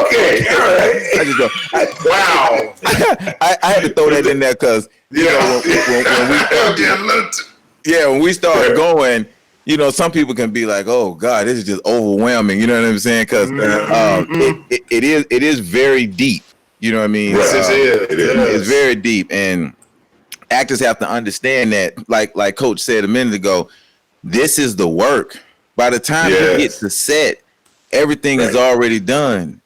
Okay. All right. I just go, Wow. I had to throw that in there because you know when we when we start going, you know, some people can be like, "Oh God, this is just overwhelming." You know what I'm saying? Because it is very deep. You know what I mean? Right. It is. It's very deep, and actors have to understand that. Like Coach said a minute ago, this is the work. By the time you get to set, everything is already done.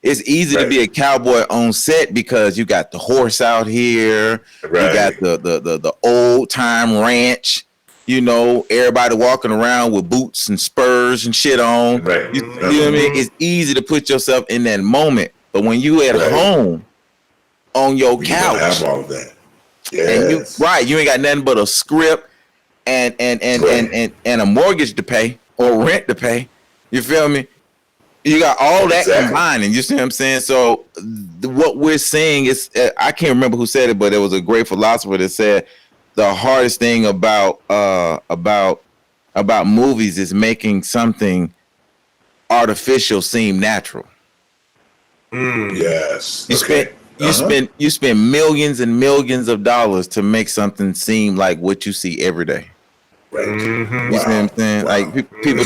It's easy to be a cowboy on set because you got the horse out here, you got the old time ranch, you know, everybody walking around with boots and spurs and shit on. Right. You know what I mean? It's easy to put yourself in that moment, but when you at home on your couch, have all of that. and you ain't got nothing but a script and a mortgage to pay or rent to pay. You feel me? You got all that combining. You see what I'm saying? So what we're saying is, I can't remember who said it, but there was a great philosopher that said the hardest thing about movies is making something artificial seem natural. Yes. You spend millions and millions of dollars to make something seem like what you see every day. Right. You see what I'm saying? Like people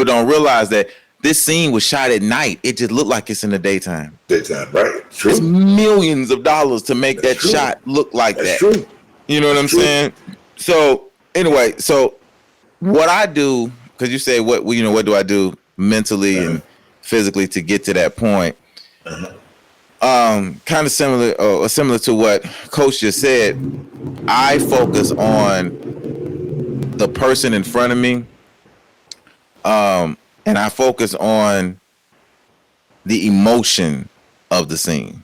don't realize that this scene was shot at night. It just looked like it's in the daytime. Right. True. It's millions of dollars to make that shot look like that. True. You know what I'm saying? So anyway, what I do, because you say what do I do mentally and physically to get to that point? Kind of similar to what Coach just said. I focus on the person in front of me, and I focus on the emotion of the scene.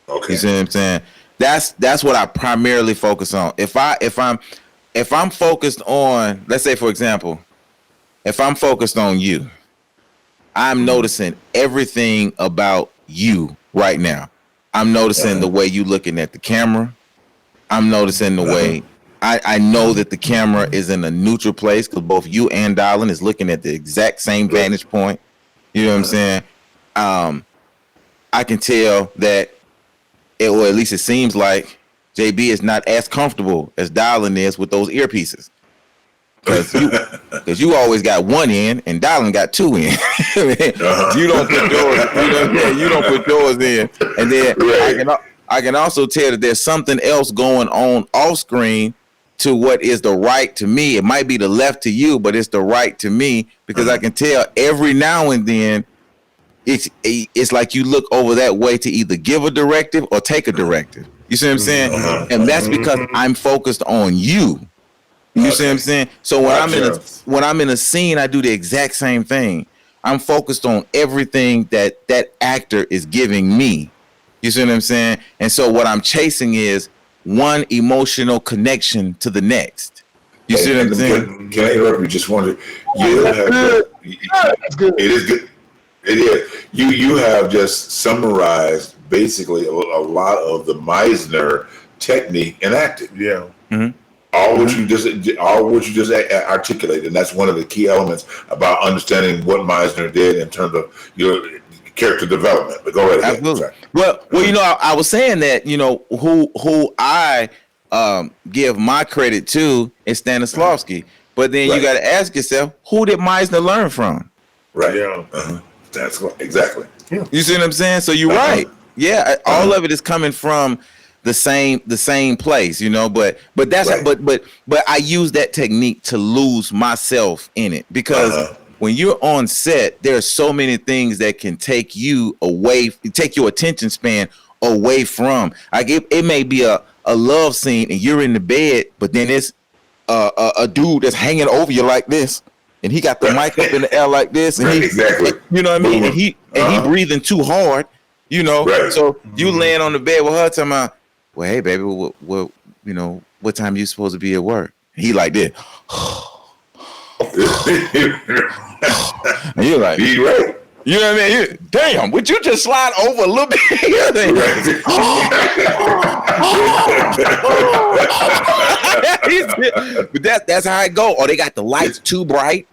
Okay. You see what I'm saying? That's what I primarily focus on. If I'm focused on, let's say for example, if I'm focused on you, I'm noticing everything about you right now. I'm noticing the way you looking at the camera. I'm noticing the way I know that the camera is in a neutral place because both you and Darlin is looking at the exact same vantage point. You know what I'm saying? I can tell that, or at least it seems like JB is not as comfortable as Darlin is with those earpieces. Because you always got one in and Darlin got two in. You don't put yours, you don't put yours in. And then I can also tell that there's something else going on off screen to what is the right to me. It might be the left to you, but it's the right to me because I can tell every now and then it's like you look over that way to either give a directive or take a directive. You see what I'm saying? And that's because I'm focused on you. You see what I'm saying? So when I'm in a scene, I do the exact same thing. I'm focused on everything that actor is giving me. You see what I'm saying? And so what I'm chasing is one emotional connection to the next. You see what I'm saying? Can I interrupt you? Just wonder. That's good. It is good. It is. You have just summarized basically a lot of the Meisner technique in acting. Yeah. Mm-hmm. All what you just articulated, and that's one of the key elements about understanding what Meisner did in terms of your character development. But go right ahead. Absolutely. Well, you know, I was saying that, you know, who I give my credit to is Stanislavski, but then you got to ask yourself, who did Meisner learn from? Right. Yeah. That's what, exactly. Yeah. You see what I'm saying? So you're right. Yeah, all of it is coming from the same place, you know, but that's but I use that technique to lose myself in it because when you're on set, there are so many things that can take you away, take your attention span away from. It may be a love scene and you're in the bed, but then it's a dude that's hanging over you like this, and he got the mic up in the air like this, and you know what I mean, and he breathing too hard, you know, so you laying on the bed with her talking about, well, hey, baby, what you know, what time you supposed to be at work? He like this. And you're like, you know what I mean? Damn, would you just slide over a little bit? But that's how it go. Or they got the lights too bright.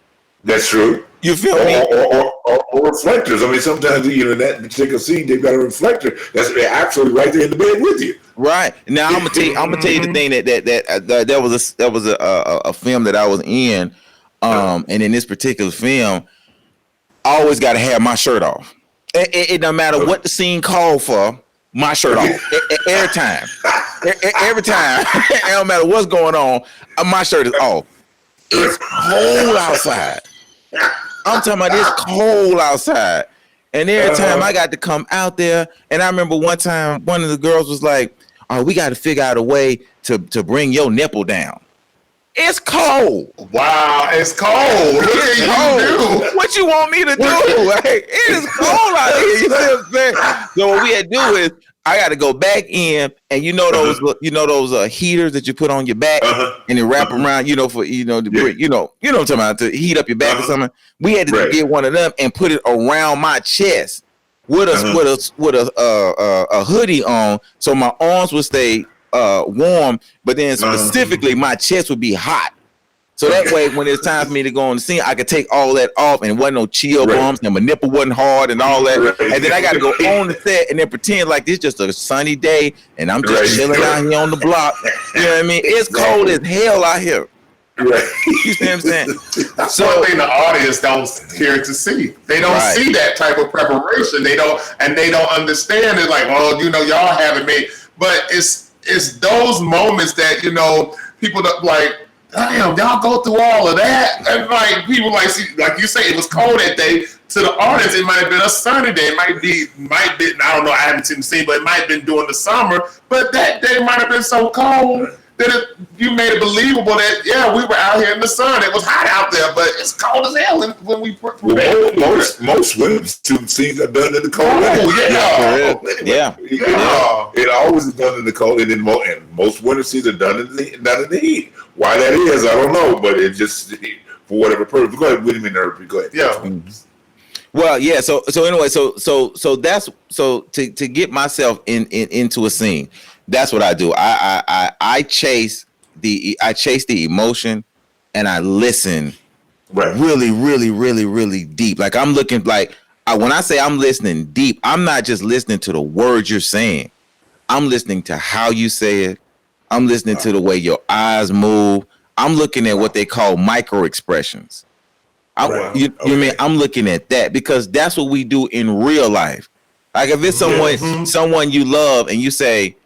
That's true. You feel me? Or reflectors. I mean, sometimes in that particular scene, they've got a reflector that's actually right there in the bed with you. Right now, I'm gonna tell you the thing that was a film that I was in, and in this particular film, I always got to have my shirt off. It no matter what the scene called for, my shirt off every time. Every time, it don't matter what's going on, my shirt is off. It's cold outside. I'm talking about it's cold outside. And every time I got to come out there, and I remember one time one of the girls was like, "Oh, we got to figure out a way to bring your nipple down." It's cold. Wow, it's cold. It's cold. What you want me to do? Like, it is cold out here. You know what I'm saying? So what we had to do is I got to go back in, and you know those heaters that you put on your back and then wrap around, for you know what I'm talking about, to heat up your back or something. We had to get one of them and put it around my chest with a hoodie on, so my arms would stay warm, but then specifically my chest would be hot. So that way, when it's time for me to go on the scene, I could take all that off, and it wasn't no chill bumps, and my nipple wasn't hard, and all that. And then I got to go on the set and then pretend like it's just a sunny day, and I'm just chilling out here on the block. You know what I mean? It's cold as hell out here. Right. You see what I'm saying? That's one thing the audience don't care to see. They don't see that type of preparation. They don't understand it. Like, well, y'all haven't made, but it's those moments that people that like. Damn, y'all go through all of that, and like people see, like you say, it was cold that day. To the audience, it might have been a sunny day. It might be. I don't know. I haven't seen the scene, but it might have been during the summer. But that day might have been so cold that you made it believable that we were out here in the sun. It was hot out there, but it's cold as hell when we. Most swimsuit scenes are done in the cold. It always is done in the cold, and most winter scenes are done in the heat. Why that is, I don't know, but it just for whatever purpose. Go ahead, wait a minute, go ahead. Yeah. Well, yeah. So anyway, so that's to get myself into a scene. That's what I do. I chase the emotion, and I listen really, really, really, really deep. Like I'm looking when I say I'm listening deep, I'm not just listening to the words you're saying. I'm listening to how you say it. I'm listening to the way your eyes move. I'm looking at what they call micro expressions. You mean I'm looking at that because that's what we do in real life. Like if it's someone you love and you say,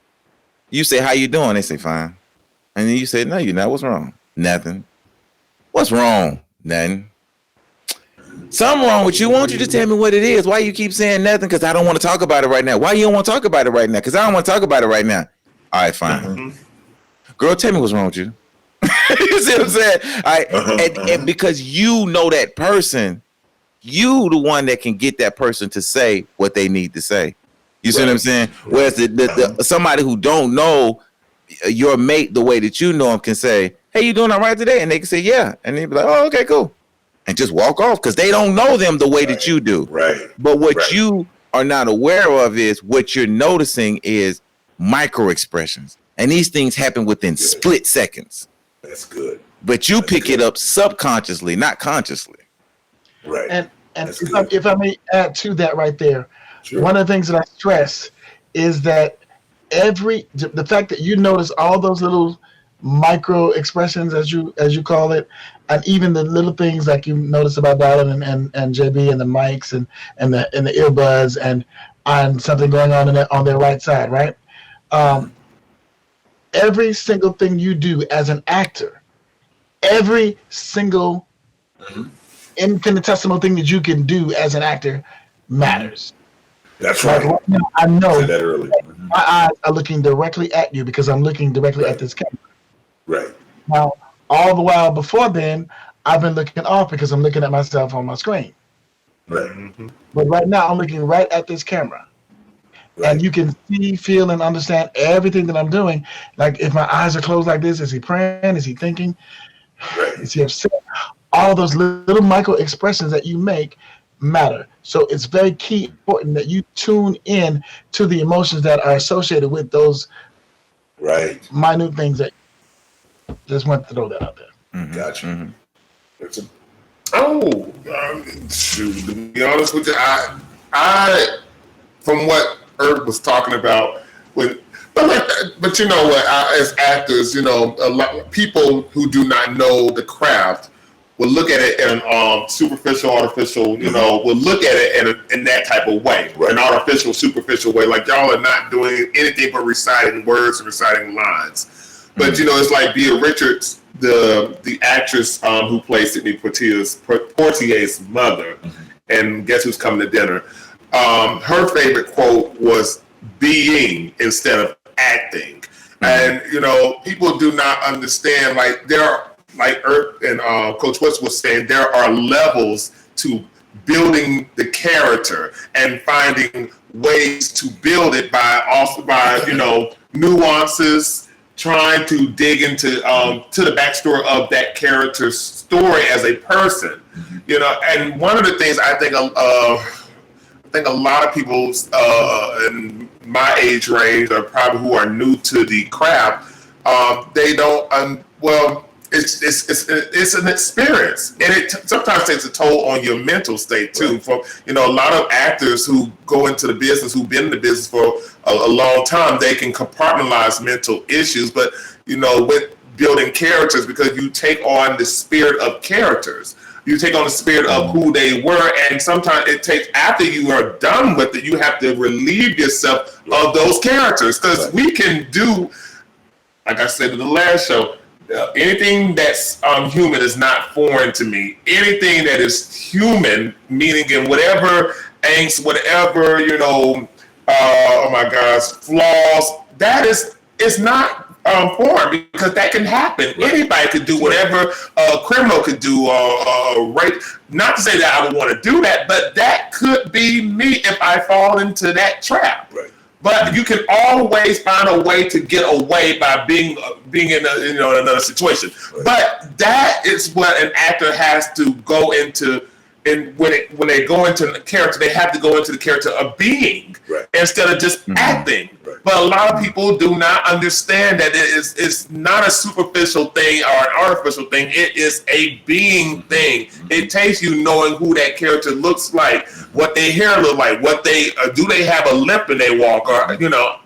how you doing? They say, fine. And then you say, no, you're not. What's wrong? Nothing. What's wrong? Nothing. Something wrong with you. Why don't you just tell me what it is? Why you keep saying nothing? Because I don't want to talk about it right now. Why you don't want to talk about it right now? Because I don't want to talk about it right now. All right, fine. Girl, tell me what's wrong with you. You see what I'm saying? All right. And because you know that person, you the one that can get that person to say what they need to say. You see what I'm saying? Whereas the somebody who don't know your mate the way that you know him can say, hey, you doing all right today? And they can say, yeah. And they'd be like, oh, okay, cool. And just walk off because they don't know them the way that you do. Right. But what you are not aware of is what you're noticing is micro expressions. And these things happen within split seconds. That's good. But you pick it up subconsciously, not consciously. Right. And if I may add to that right there, one of the things that I stress is that the fact that you notice all those little micro expressions, as you call it, and even the little things like you notice about Darlin and JB and the mics and the earbuds and something going on their right side, right? Every single thing you do as an actor, every single infinitesimal thing that you can do as an actor matters. That's right. Right now, I know that my eyes are looking directly at you because I'm looking directly at this camera. Right. Now, all the while before then, I've been looking off because I'm looking at myself on my screen. Right. But right now, I'm looking right at this camera. Right. And you can see, feel, and understand everything that I'm doing. Like if my eyes are closed like this, is he praying? Is he thinking? Right. Is he upset? All those little micro expressions that you make matter. So it's very key, important that you tune in to the emotions that are associated with those minute things that just want to throw that out there. Gotcha. Oh, shoot, to be honest with you, I from what Herb was talking about, but you know what? As actors, you know, a lot of people who do not know the craft will look at it in superficial, artificial. You know, will look at it in that type of way, an artificial, superficial way. Like y'all are not doing anything but reciting words and reciting lines. But you know, it's like Bea Richards, the actress who plays Sidney Poitier's mother, and guess who's coming to dinner? Her favorite quote was "being" instead of acting, and you know, people do not understand. Like there are, like Earth and Coach West was saying, there are levels to building the character and finding ways to build it by you know, nuances, trying to dig into to the backstory of that character's story as a person, you know. And one of the things I think a lot of people in my age range, or probably who are new to the craft, they don't. Well, it's an experience, and it sometimes takes a toll on your mental state too. For you know, a lot of actors who go into the business, who've been in the business for a long time, they can compartmentalize mental issues. But you know, with building characters, because you take on the spirit of characters, you take on the spirit of who they were, and sometimes it takes, after you are done with it, you have to relieve yourself of those characters, because we can do, like I said in the last show, anything that's human is not foreign to me. Anything that is human, meaning in whatever angst, whatever, you know, oh my gosh, flaws, that is not foreign, because that can happen. Anybody could do whatever a criminal could do, rape. Not to say that I would want to do that, but that could be me if I fall into that trap. But you can always find a way to get away by being in another situation. But that is what an actor has to go into. And when they go into the character, they have to go into the character of being instead of just acting. But a lot of people do not understand that it's not a superficial thing or an artificial thing. It is a being thing. It takes you knowing who that character looks like, what their hair look like, what they do they have a limp when they walk, or you know,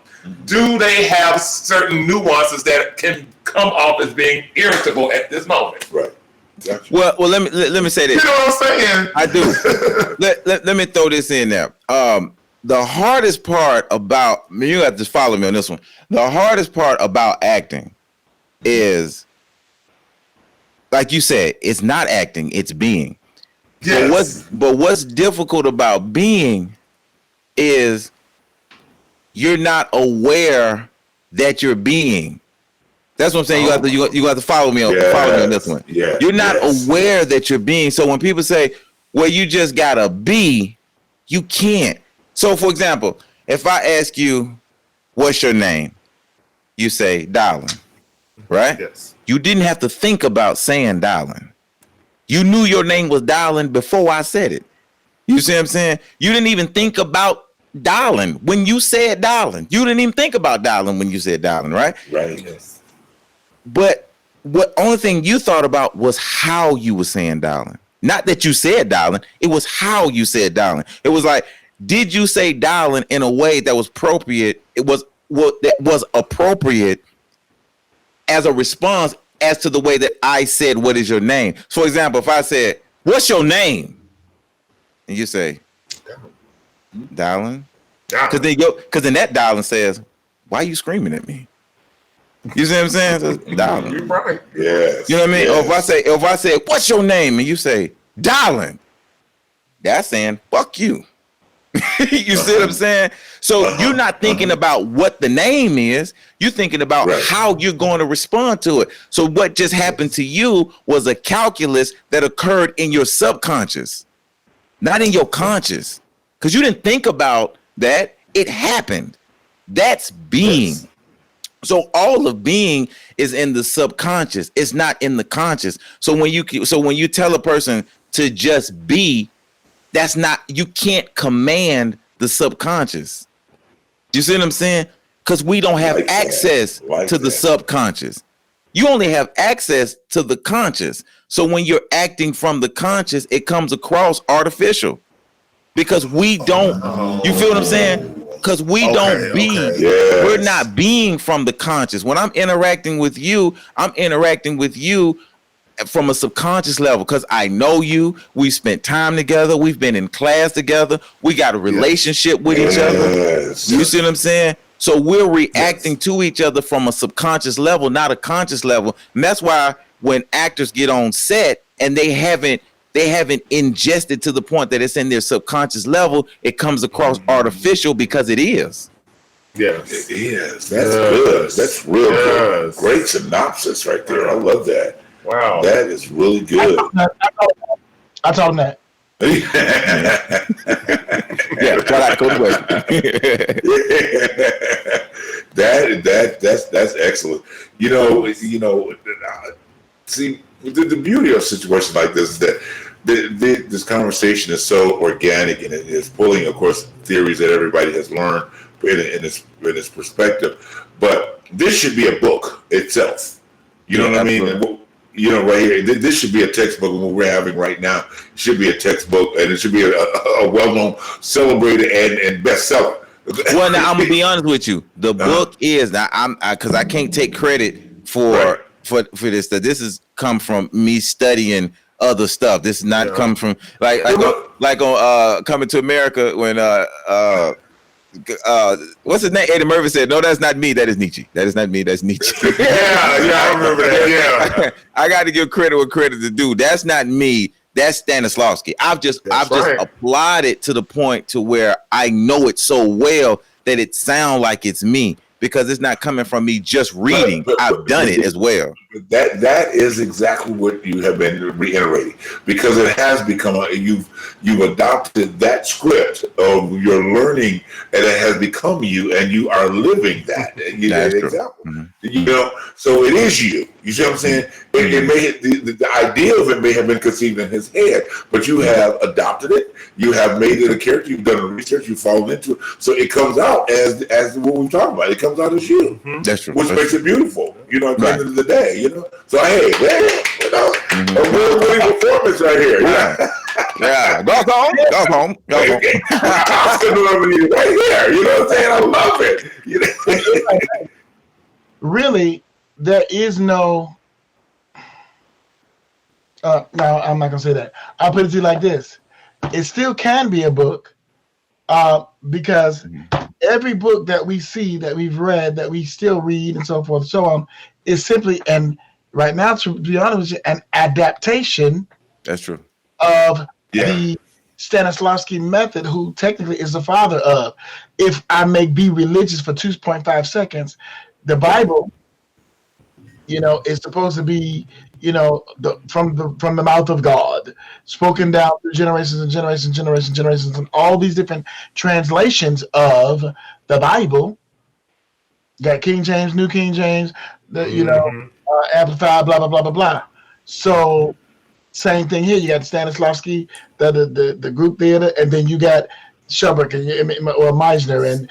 do they have certain nuances that can come off as being irritable at this moment. Gotcha. Well, let me say this. You know what I'm saying? I do. let me throw this in there. The hardest part about, you have to follow me on this one. The hardest part about acting is, like you said, it's not acting, it's being. Yes. But what's difficult about being is you're not aware that you're being. That's what I'm saying. You have to follow me on this one. Yeah. You're not aware that you're being. So when people say, "Well, you just gotta be," you can't. So, for example, if I ask you, "What's your name?" you say, "Darling," right? Yes. You didn't have to think about saying "Darling." You knew your name was Darling before I said it. You see what I'm saying? You didn't even think about darling when you said darling. You didn't even think about darling when you said darling, right? Right. Yes. But what only thing you thought about was how you were saying darling. Not that you said darling, it was how you said darling. It was like, did you say darling in a way that was appropriate? It was that was appropriate as a response as to the way that I said, "What is your name?" So, for example, if I said, "What's your name?" and you say, "Darling," because then that darling says, "Why are you screaming at me?" You see what I'm saying? So, darling. You're right. Yes. You know what I mean? Yes. Or if I say, "What's your name?" and you say, "Darling," that's saying, "Fuck you." You see what I'm saying? So you're not thinking about what the name is. You're thinking about how you're going to respond to it. So what just happened to you was a calculus that occurred in your subconscious, not in your conscious, because you didn't think about that. It happened. That's being. Yes. So all of being is in the subconscious. It's not in the conscious. So when you tell a person to just be, that's not, you can't command the subconscious. You see what I'm saying? Because we don't have access to the subconscious. You only have access to the conscious. So when you're acting from the conscious, it comes across artificial because we don't. You feel what I'm saying? Because we don't be. Yes. We're not being from the conscious. When I'm interacting with you from a subconscious level because I know you. We spent time together. We've been in class together. We got a relationship with each other. You see what I'm saying? So we're reacting to each other from a subconscious level, not a conscious level. And that's why when actors get on set and they haven't ingested to the point that it's in their subconscious level, it comes across artificial because it is. Yes, it is. That's good. That's real good. Great synopsis right there. I love that. Wow, that is really good. I told him that. Yeah, try that. Go to That's excellent. See, the beauty of a situation like this is that this conversation is so organic and it is pulling, of course, theories that everybody has learned in its perspective. But this should be a book itself. You know what I mean? Right here, this should be a textbook. What we're having right now should be a textbook, and it should be a well-known, celebrated, and bestseller. Well, now I'm gonna be honest with you. The book is now because I can't take credit for this. That this has come from me studying other stuff. This is not come from like on Coming to America when what's his name? Eddie Murphy said, "No, that's not me. That is Nietzsche. That is not me. That's Nietzsche." I remember that. Yeah, I got to give credit where credit is due. That's not me. That's Stanislavski. I've just applied it to the point to where I know it so well that it sounds like it's me because it's not coming from me just reading. I've done it as well. That is exactly what you have been reiterating because it has become you've adopted that script of your learning and it has become you and you are living that. You know, example. Mm-hmm. So it is you. You see what I'm saying? It may the idea of it may have been conceived in his head, but you have adopted it. You have made it a character. You've done the research. You've fallen into it. So it comes out as what we're talking about. It comes out as you. Mm-hmm. That's true. Which makes it beautiful. At the end of the day. So hey, a real winning performance right here. Yeah, go home. Oscar nominee right here. You know what I'm saying? I love it. Really, there is no. No, I'm not gonna say that. I'll put it to you like this: it still can be a book, because every book that we see, that we've read, that we still read, and so forth and so on, is simply right now, to be honest with you, an adaptation. That's true. Of the Stanislavski method, who technically is the father of. If I may be religious for 2.5 seconds, the Bible, is supposed to be, from the mouth of God, spoken down through generations and generations, and all these different translations of the Bible. Got King James, New King James, Amplified, blah blah blah blah blah. So same thing here. You got Stanislavski, the group theater, and then you got Schubert or Meisner and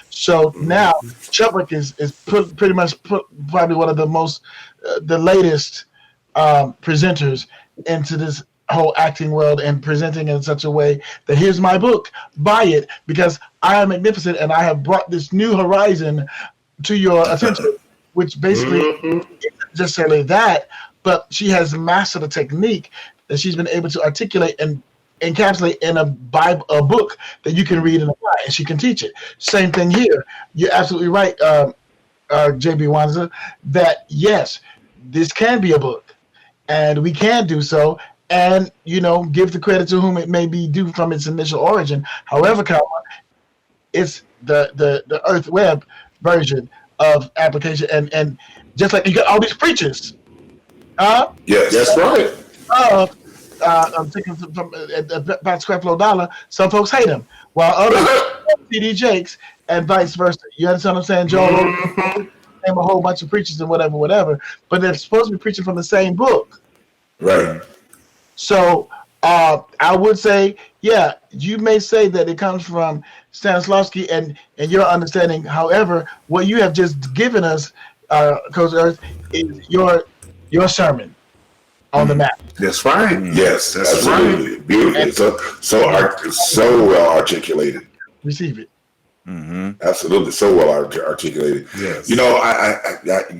So now Schubert is pretty much probably one of the most the latest presenters into this whole acting world and presenting in such a way that here's my book, buy it because I am magnificent and I have brought this new horizon to your attention, which basically isn't just necessarily that, but she has mastered a technique that she's been able to articulate and encapsulate in a book that you can read and apply, and she can teach it. Same thing here. You're absolutely right, JB Wanza, that yes, this can be a book, and we can do so, and give the credit to whom it may be due from its initial origin. However, it's the Earth Web version of application, and just like you got all these preachers. Yes, that's right. I'm thinking from about $12. Some folks hate him, while others CD Jakes, and vice versa. You understand what I'm saying, Joel? Name a whole bunch of preachers and whatever, but they're supposed to be preaching from the same book. Right. So I would say, yeah, you may say that it comes from Stanislavski and your understanding. However, what you have just given us, Coach Earth, is your your sermon on the map. That's right. Yes, That's absolutely. right. Beautiful. So well articulated. Receive it. Absolutely, so well articulated. Yes. You know, I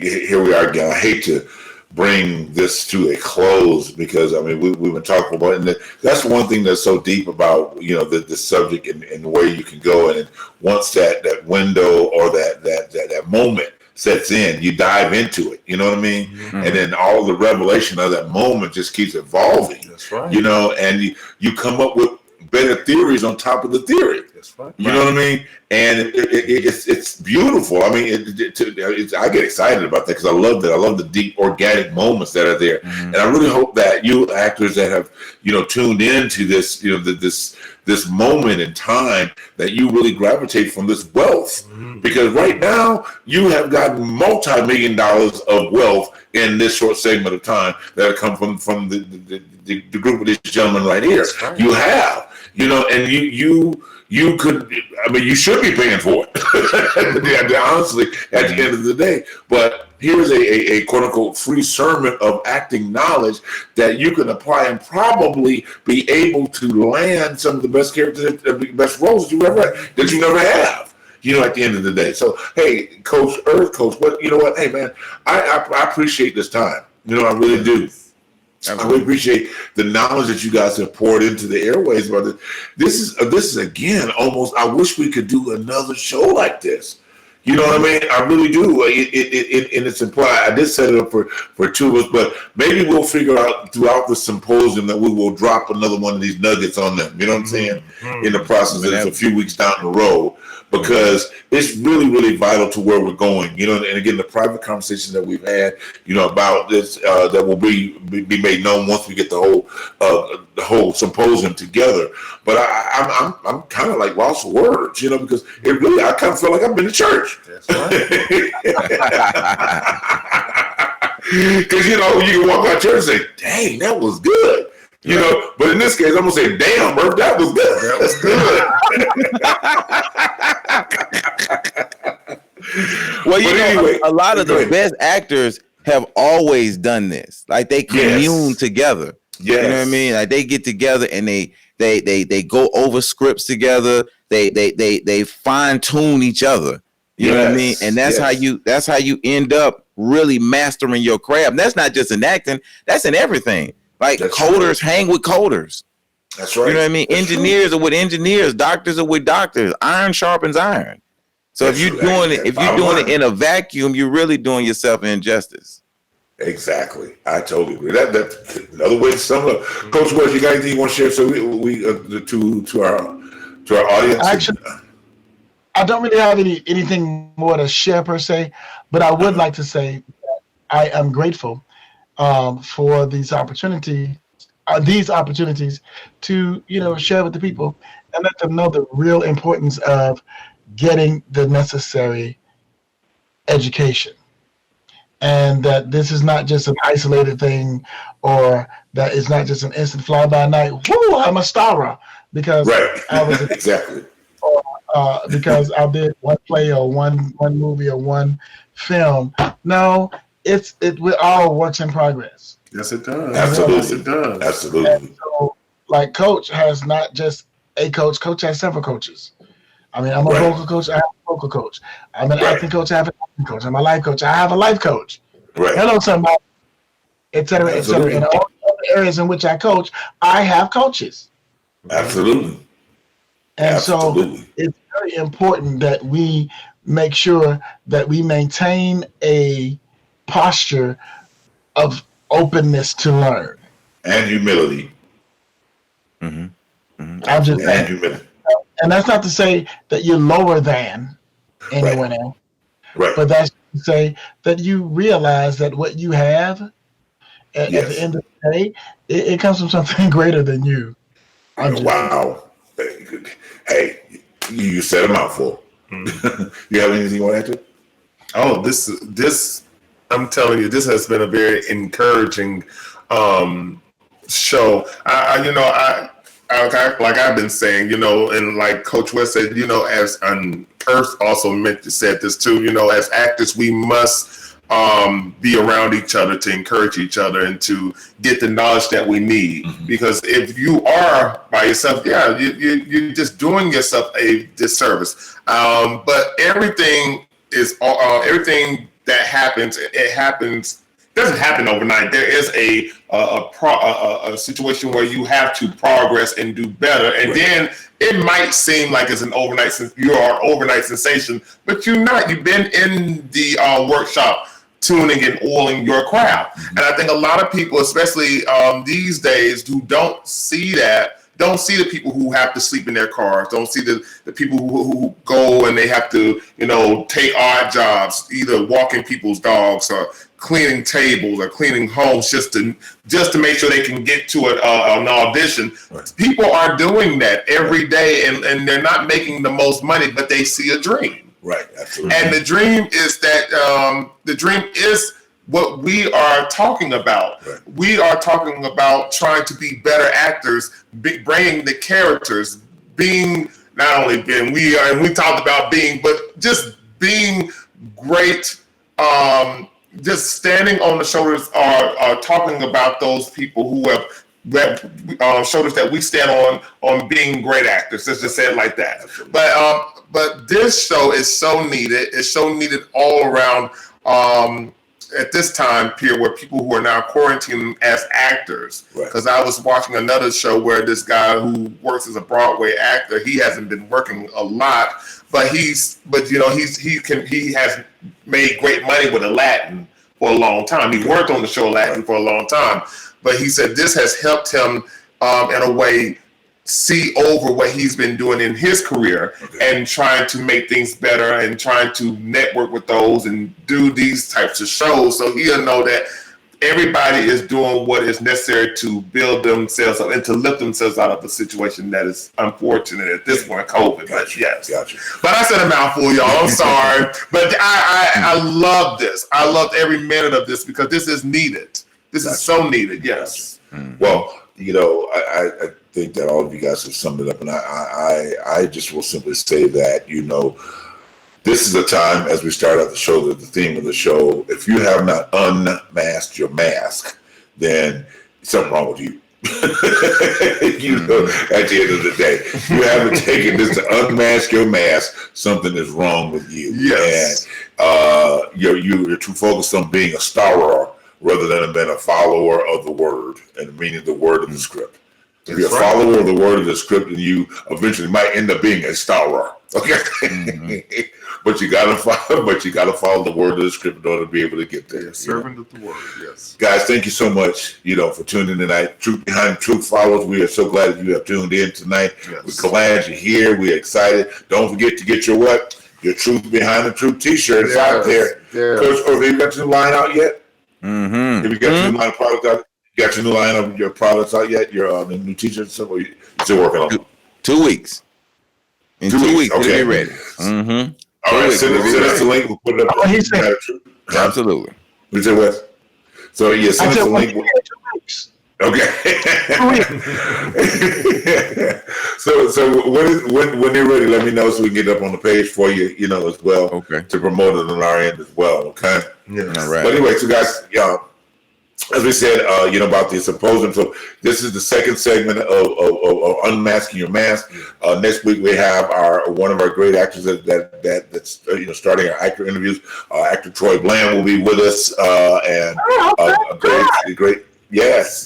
here we are again. I hate to bring this to a close because I mean we've been talking about it, and that's one thing that's so deep about the subject and where you can go, and once that window or that moment sets in, you dive into it. You know what I mean? And then all the revelation of that moment just keeps evolving. That's right. And you come up with better theories on top of the theory. That's right. You know what I mean? And it's beautiful. I mean, I get excited about that because I love that. I love the deep organic moments that are there. And I really hope that you actors that have, tuned into this, this moment in time, that you really gravitate from this wealth. Because right now you have gotten multi-million dollars of wealth in this short segment of time that have come from the group of these gentlemen right here. Right. You have. And you could, I mean, you should be paying for it, honestly, at the end of the day. But here's a quote unquote free sermon of acting knowledge that you can apply and probably be able to land some of the best characters, the best roles you never have. At the end of the day. So, hey, Coach, what, hey, man, I appreciate this time. I really do. I really appreciate the knowledge that you guys have poured into the airways, brother. This is again almost. I wish we could do another show like this. You know what I mean? I really do. It's implied. I did set it up for two of us, but maybe we'll figure out throughout the symposium that we will drop another one of these nuggets on them. You know what I'm saying? In the process, it's a few weeks down the road. Because it's really, really vital to where we're going, and again, the private conversations that we've had, about this, that will be made known once we get the whole symposium together. But I'm kind of like lost for words, because it really, I kind of feel like I've been to church. That's right. Because you can walk out church and say, "Dang, that was good." But in this case, I'm gonna say, "Damn, Murph, that was good." That was good. Well, anyway, a lot of the best actors have always done this. Like they commune together. Yes. You know what I mean? Like they get together and they go over scripts together. They fine tune each other. You know what I mean? And that's how you end up really mastering your craft. And that's not just in acting. That's in everything. Like that's coders hang with coders. That's right. You know what I mean? That's engineers are with engineers. Doctors are with doctors. Iron sharpens iron. So if you're doing it in a vacuum, you're really doing yourself injustice. Exactly. I totally agree. That's another way to sum it up. Coach West, you got anything you want to share? So we to our audience. Actually, I don't really have anything more to share per se, but I would like to say that I am grateful for these opportunities to share with the people and let them know the real importance of getting the necessary education, and that this is not just an isolated thing, or that it's not just an instant fly by night. Woo! I'm a star because I was exactly. Because I did one play or one movie or one film. No, we're all works in progress. Yes, it does. Absolutely, yes, it does. Absolutely. And so, like, Coach has not just a coach. Coach has several coaches. I mean, I'm a vocal coach. I have a vocal coach. I'm an acting coach. I have an acting coach. I'm a life coach. I have a life coach. Right. Hello, somebody. Et cetera, et cetera. In all the other areas in which I coach, I have coaches. Absolutely. And so it's very important that we make sure that we maintain a posture of openness to learn and humility. I'm just and humility. And that's not to say that you're lower than anyone else, but that's to say that you realize that what you have at the end of the day, it comes from something greater than you. Wow. Hey, you said a mouthful. You have anything you want to add to? Oh, this I'm telling you, this has been a very encouraging show. Like I've been saying, and like Coach West said, as Earth also said this too, as actors, we must be around each other, to encourage each other, and to get the knowledge that we need. Because if you are by yourself, you're just doing yourself a disservice. But everything everything that happens, doesn't happen overnight. There is a situation where you have to progress and do better, and then it might seem like it's an overnight, since you are an overnight sensation, but you're not. You've been in the workshop tuning and oiling your craft. And I think a lot of people, especially these days, who don't see the people who have to sleep in their cars, don't see the people who go and they have to, take odd jobs, either walking people's dogs or cleaning tables or cleaning homes just to make sure they can get to an audition. Right. People are doing that every day, and they're not making the most money, but they see a dream. Right, absolutely. And the dream is what we are talking about. Right. We are talking about trying to be better actors, bringing the characters, being not only being we talked about being, but just being great. Just standing on the shoulders, are talking about those people who have shoulders that we stand on being great actors. Let's just say it like that. But this show is so needed. It's so needed all around at this time period, where people who are now quarantining as actors. Because I was watching another show where this guy who works as a Broadway actor, he hasn't been working a lot, but he has made great money with Aladdin for a long time. He worked on the show Aladdin for a long time, but he said this has helped him in a way see over what he's been doing in his career, and trying to make things better and trying to network with those and do these types of shows. So he'll know that everybody is doing what is necessary to build themselves up and to lift themselves out of a situation that is unfortunate at this point, COVID. But yes. Gotcha. But I said a mouthful, y'all. I'm sorry. But I love this. I loved every minute of this, because this is needed. This is so needed. Yes. Well, I think that all of you guys have summed it up, and I just will simply say that, this is a time, as we start out the show, that the theme of the show, if you have not unmasked your mask, then something wrong with you. At the end of the day, if you haven't taken this to unmask your mask, something is wrong with you. Yes. And you're too focused on being a starer rather than being a follower of the word, and meaning the word of the script. If you're a follower of the word of the script, then you eventually might end up being a starer. Okay. But you gotta follow the word of the script in order to be able to get there. Servant of the word, yes. Guys, thank you so much, for tuning in tonight. Truth Behind Truth followers. We are so glad that you have tuned in tonight. Yes. We're glad you're here. We're excited. Don't forget to get your Truth Behind the Truth t-shirt. It's out there. Yes. Coach, have you got your new line out yet? Have you got your new line of product out? You got your new line of your products out yet? Your new t-shirts? Or you still working on it? 2 weeks. In 2 weeks, okay. We'll be ready. All right, send us the link. We'll put it up. Oh, he said, absolutely. You said what? So send us the link. Okay. so when you're ready, let me know so we can get it up on the page for you, as well. Okay. To promote it on our end as well. Okay. Yeah. All right. But anyway, so guys, as we said, about the symposium. So this is the second segment of Unmasking Your Mask. Next week we have one of our great actors that's starting our actor interviews. Actor Troy Bland will be with us, and a great. Yes,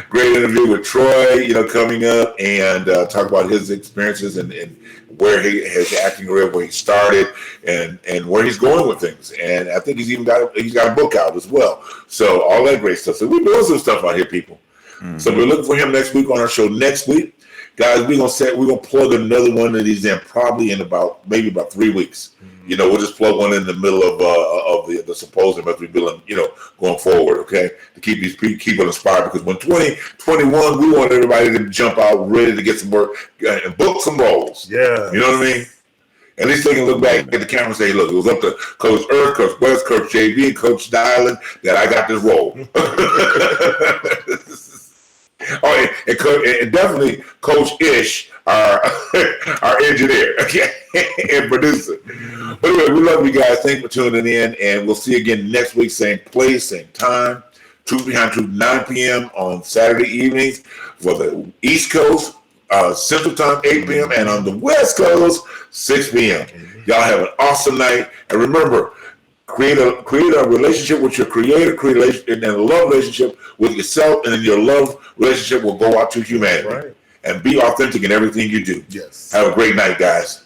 great interview with Troy. Coming up, and talk about his experiences and where his acting career, where he started, and where he's going with things. And I think he's got a book out as well. So all that great stuff. So we're doing some stuff out here, people. So we're looking for him next week on our show. Next week, guys, we're gonna plug another one of these in probably in maybe about 3 weeks. We'll just plug one in the middle of the symposium as we build, going forward, okay? To keep these people inspired, because when 2021, we want everybody to jump out ready to get some work and book some roles. Yeah. You know what I mean? At least they can look back at the camera and say, look, it was up to Coach Earth, Coach West, Coach JB, and Coach Dylan that I got this role. Oh, and definitely Coach Ish, our our engineer and producer. But anyway, we love you guys. Thanks for tuning in, and we'll see you again next week, same place, same time. Truth Behind Truth, 9 p.m. on Saturday evenings for the East Coast, Central Time, 8 p.m., and on the West Coast, 6 p.m. Y'all have an awesome night, and remember, create a relationship with your creator, and then a love relationship with yourself, and then your love relationship will go out to humanity. Right. And be authentic in everything you do. Yes. Have a great night, guys.